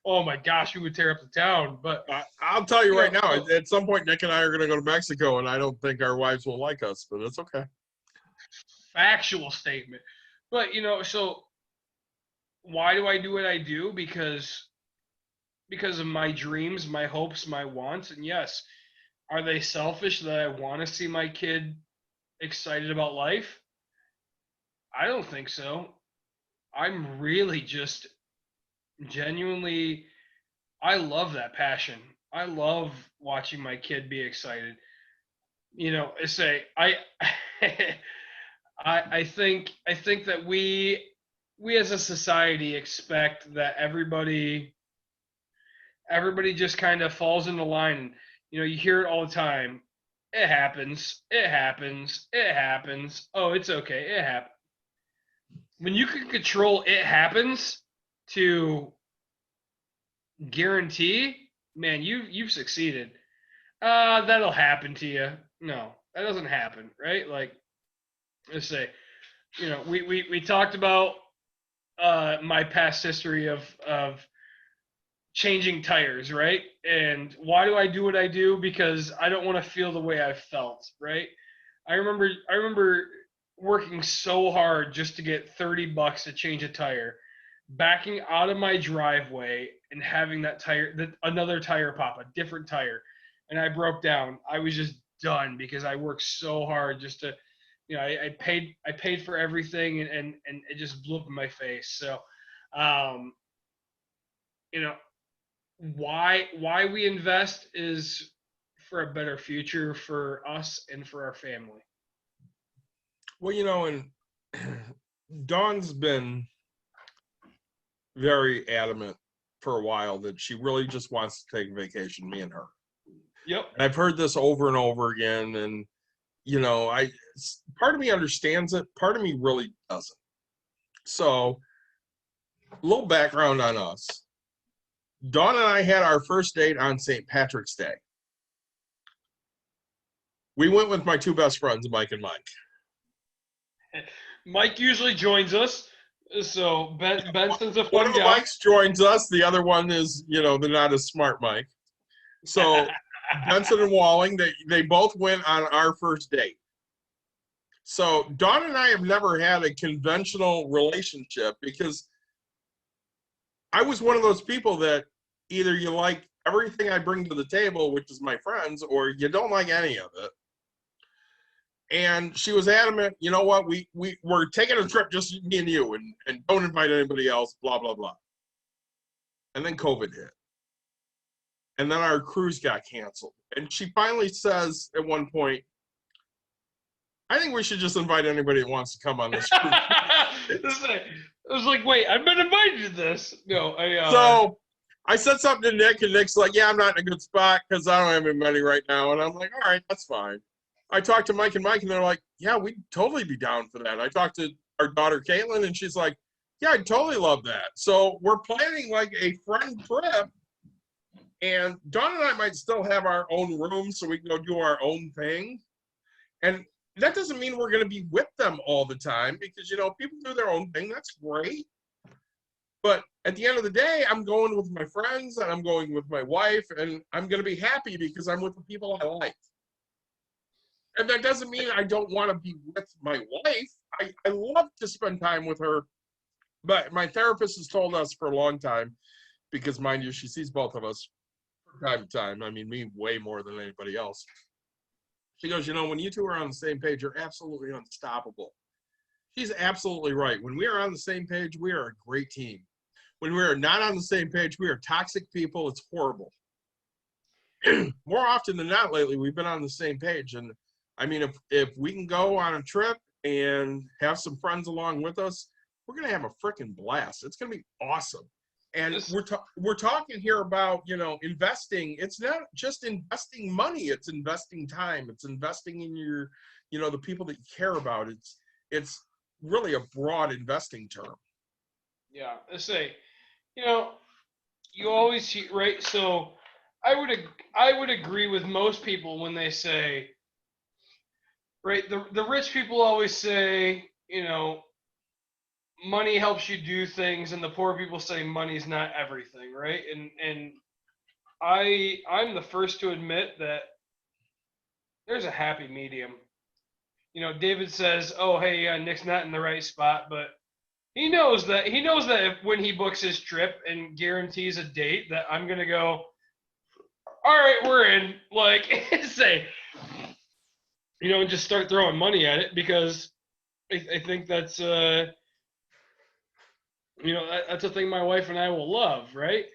Oh my gosh, we would tear up the town. But I'll tell you right now, at some point, Nick and I are going to go to Mexico, and I don't think our wives will like us, but it's okay. Factual statement. But, so why do I do what I do? Because of my dreams, my hopes, my wants. And yes, are they selfish that I want to see my kid excited about life? I don't think so. I'm really just genuinely, I love that passion. I love watching my kid be excited. I think that we as a society expect that everybody just kind of falls into line. You hear it all the time. It happens. It happens. It happens. Oh, it's okay. It happens. When you can control it happens to guarantee, man, you've succeeded. That'll happen to you. No, that doesn't happen, right? Like, let's say, we talked about my past history of changing tires, right? And why do I do what I do? Because I don't want to feel the way I felt, right? I remember working so hard just to get $30 to change a tire, backing out of my driveway and having another tire pop, a different tire, and I broke down. I was just done because I worked so hard just to, I paid for everything, and it just blew up in my face. So, um, you know, why we invest is for a better future for us and for our family. Well, and Dawn's been very adamant for a while that she really just wants to take a vacation, me and her. Yep. And I've heard this over and over again, and part of me understands it, part of me really doesn't. So, a little background on us. Dawn and I had our first date on St. Patrick's Day. We went with my two best friends, Mike and Mike. Mike usually joins us, so Benson's a One fun of the guy. Mikes joins us. The other one is, they're not as smart Mike. So Benson and Walling, they both went on our first date. So Dawn and I have never had a conventional relationship because I was one of those people that either you like everything I bring to the table, which is my friends, or you don't like any of it. And she was adamant, you know what, we're taking a trip, just me and you, and don't invite anybody else, blah, blah, blah. And then COVID hit. And then our cruise got canceled. And she finally says at one point, I think we should just invite anybody that wants to come on this cruise. I was like, wait, I've been invited to this. No, So I said something to Nick, and Nick's like, yeah, I'm not in a good spot because I don't have any money right now. And I'm like, all right, that's fine. I talked to Mike, and they're like, yeah, we'd totally be down for that. I talked to our daughter, Caitlin, and she's like, yeah, I'd totally love that. So we're planning like a friend trip. And Dawn and I might still have our own room so we can go do our own thing. And that doesn't mean we're going to be with them all the time because, people do their own thing. That's great. But at the end of the day, I'm going with my friends and I'm going with my wife, and I'm going to be happy because I'm with the people I like. And that doesn't mean I don't want to be with my wife. I love to spend time with her. But my therapist has told us for a long time, because mind you, she sees both of us from time to time. I mean, me way more than anybody else. She goes, when you two are on the same page, you're absolutely unstoppable. She's absolutely right. When we are on the same page, we are a great team. When we are not on the same page, we are toxic people. It's horrible. More often than not lately, we've been on the same page. And I mean, if we can go on a trip and have some friends along with us, we're going to have a freaking blast. It's going to be awesome. And we're talking here about, investing. It's not just investing money. It's investing time. It's investing in your, the people that you care about. It's really a broad investing term. Yeah, let's say, you always see, right? So I would agree with most people when they say, right, the rich people always say, money helps you do things, and the poor people say money's not everything, right? And I'm the first to admit that there's a happy medium. David says, "Oh, hey, Nick's not in the right spot," but he knows that if, when he books his trip and guarantees a date, that I'm gonna go, all right, we're in. Like, say, and just start throwing money at it, because I think that's that's a thing my wife and I will love, right?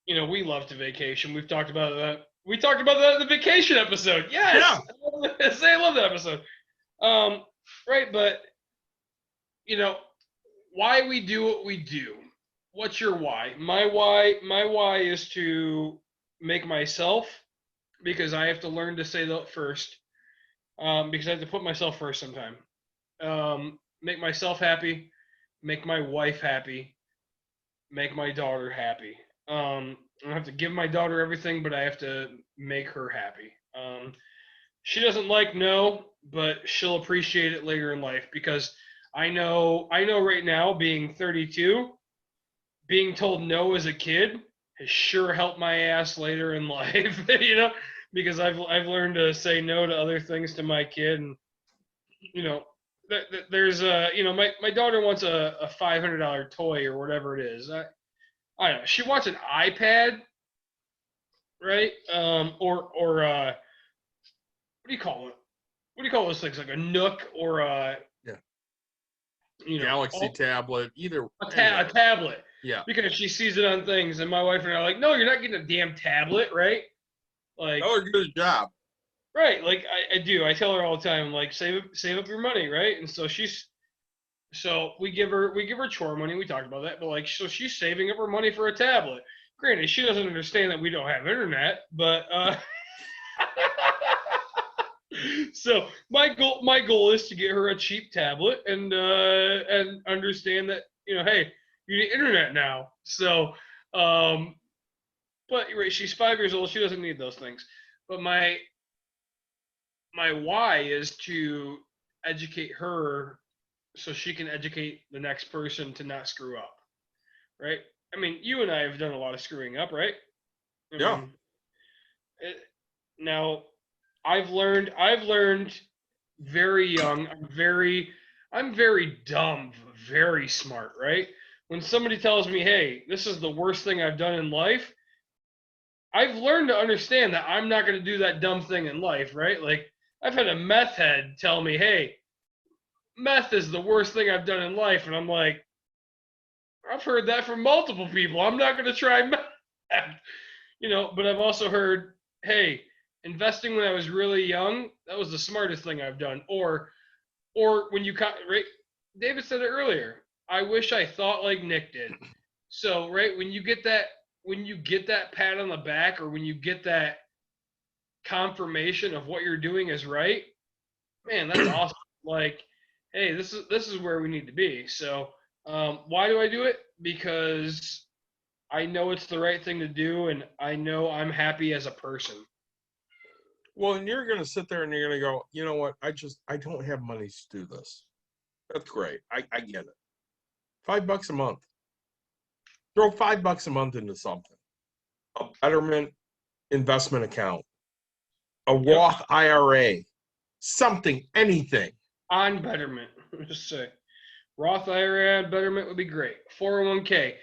We love to vacation. We've talked about that. We talked about that in the vacation episode. Yes. Yeah. I love that episode. Right, but why we do what we do. What's your why? My why is to make myself, because I have to learn to say that first. Because I have to put myself first sometime. Make myself happy, make my wife happy, make my daughter happy. I don't have to give my daughter everything, but I have to make her happy. She doesn't like no, but she'll appreciate it later in life because I know right now, being 32, being told no as a kid has sure helped my ass later in life, because I've learned to say no to other things to my kid, and you know, there's my daughter wants a $500 toy or whatever it is. I don't know. She wants an iPad, right? Or what do you call it? What do you call those things? Like a Nook or a Yeah. you know Galaxy all- tablet, either. a Anyway. tablet. Yeah. Because she sees it on things, and my wife and I are like, no, you're not getting a damn tablet, right? Like, Tell her to do his job. right? Like I do. I tell her all the time, like save up your money, right? And so we give her chore money. We talked about that, but like, so she's saving up her money for a tablet. Granted, she doesn't understand that we don't have internet, but so my goal is to get her a cheap tablet and understand that hey, you need internet now. So but right, she's 5 years old. She doesn't need those things. But my why is to educate her so she can educate the next person to not screw up, right? I mean, you and I have done a lot of screwing up, right? Yeah. It, now, I've learned very young. I'm very dumb, very smart, right? When somebody tells me, "Hey, this is the worst thing I've done in life," I've learned to understand that I'm not going to do that dumb thing in life, right? Like I've had a meth head tell me, "Hey, meth is the worst thing I've done in life," and I'm like, I've heard that from multiple people. I'm not going to try meth. But I've also heard, hey, investing when I was really young, that was the smartest thing I've done. Or when right, David said it earlier. I wish I thought like Nick did. So, right, when you get that pat on the back, or when you get that confirmation of what you're doing is right, man, that's awesome. Like, hey, this is where we need to be. So, why do I do it? Because I know it's the right thing to do, and I know I'm happy as a person. Well, and you're going to sit there and you're going to go, you know what? I don't have money to do this. That's great. I get it. $5 a month. Throw $5 a month into something. A Betterment investment account. A Roth IRA. Something, anything. On Betterment, just say Roth IRA on Betterment would be great. 401k.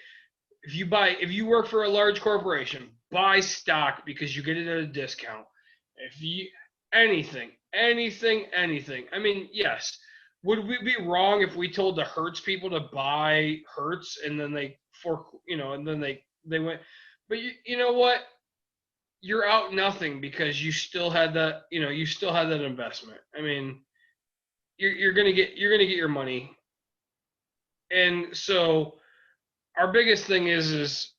If you work for a large corporation, buy stock because you get it at a discount. If you anything. I mean, yes. Would we be wrong if we told the Hertz people to buy Hertz and then they went? But you know what? You're out nothing because you still had that investment. I mean, you're gonna get your money, and so our biggest thing is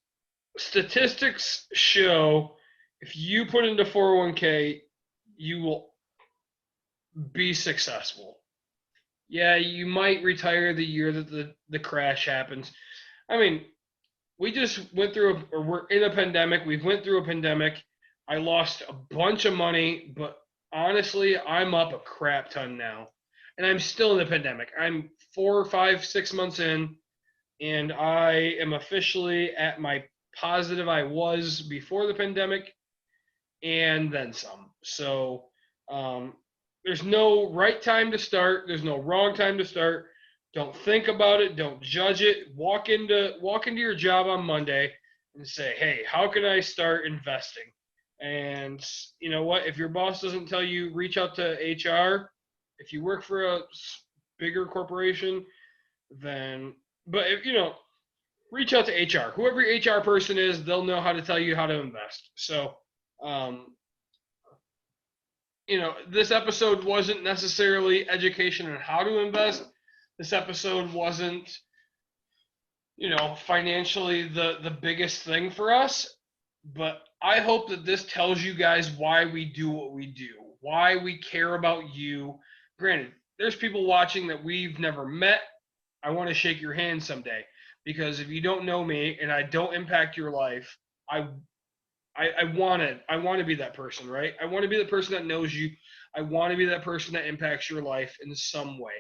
statistics show if you put into 401k, you will be successful. Yeah, you might retire the year that the crash happens. I mean, we just went through or we're in a pandemic. We've went through a pandemic. I lost a bunch of money, but honestly, I'm up a crap ton now. And I'm still in the pandemic. I'm 4, 5, 6 months in, and I am officially at my positive I was before the pandemic and then some. So there's no right time to start. There's no wrong time to start. Don't think about it. Don't judge it. Walk into your job on Monday and say, "Hey, how can I start investing?" And you know what? If your boss doesn't tell you, reach out to HR. If you work for a bigger corporation, then if reach out to HR. Whoever your HR person is, they'll know how to tell you how to invest. So, um, this episode wasn't necessarily education on how to invest. This episode wasn't, financially the biggest thing for us. But I hope that this tells you guys why we do what we do, why we care about you. Granted, there's people watching that we've never met. I want to shake your hand someday because if you don't know me and I don't impact your life, I want to be that person, right? I want to be the person that knows you. I want to be that person that impacts your life in some way.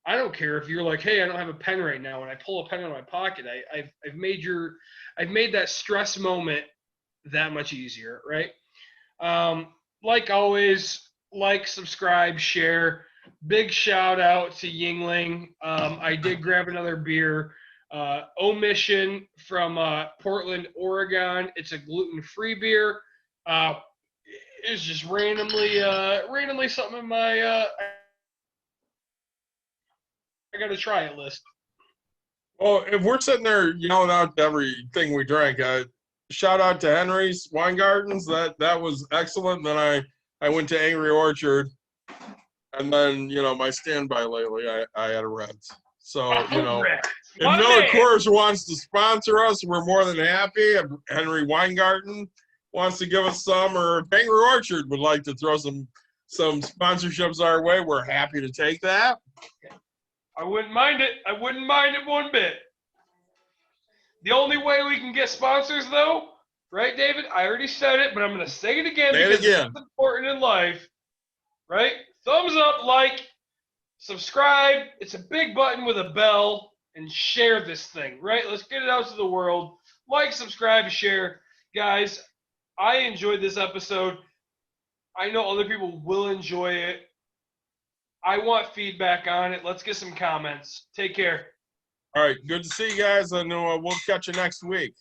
I don't care if you're like, hey, I don't have a pen right now, and I pull a pen out of my pocket. I've made that stress moment that much easier, right? Like always, like, subscribe, share. Big shout out to Yingling. I did grab another beer. Omission from Portland, Oregon. It's a gluten-free beer. It's just randomly something in my I gotta try it list. Well, if we're sitting there yelling out everything we drank, shout out to Henry's Wine Gardens. That was excellent. Then I went to Angry Orchard, and then my standby lately I had a Reds. So if Miller Coors wants to sponsor us, we're more than happy. If Henry Weingarten wants to give us some, or if Angry Orchard would like to throw some sponsorships our way, we're happy to take that. I wouldn't mind it. I wouldn't mind it one bit. The only way we can get sponsors, though, right, David? I already said it, but I'm going to say it again because it's important in life, right? Thumbs up, like, subscribe. It's a big button with a bell, and share this thing, right? Let's get it out to the world. Like, subscribe, share. Guys, I enjoyed this episode. I know other people will enjoy it. I want feedback on it. Let's get some comments. Take care. All right. Good to see you guys, and we'll catch you next week.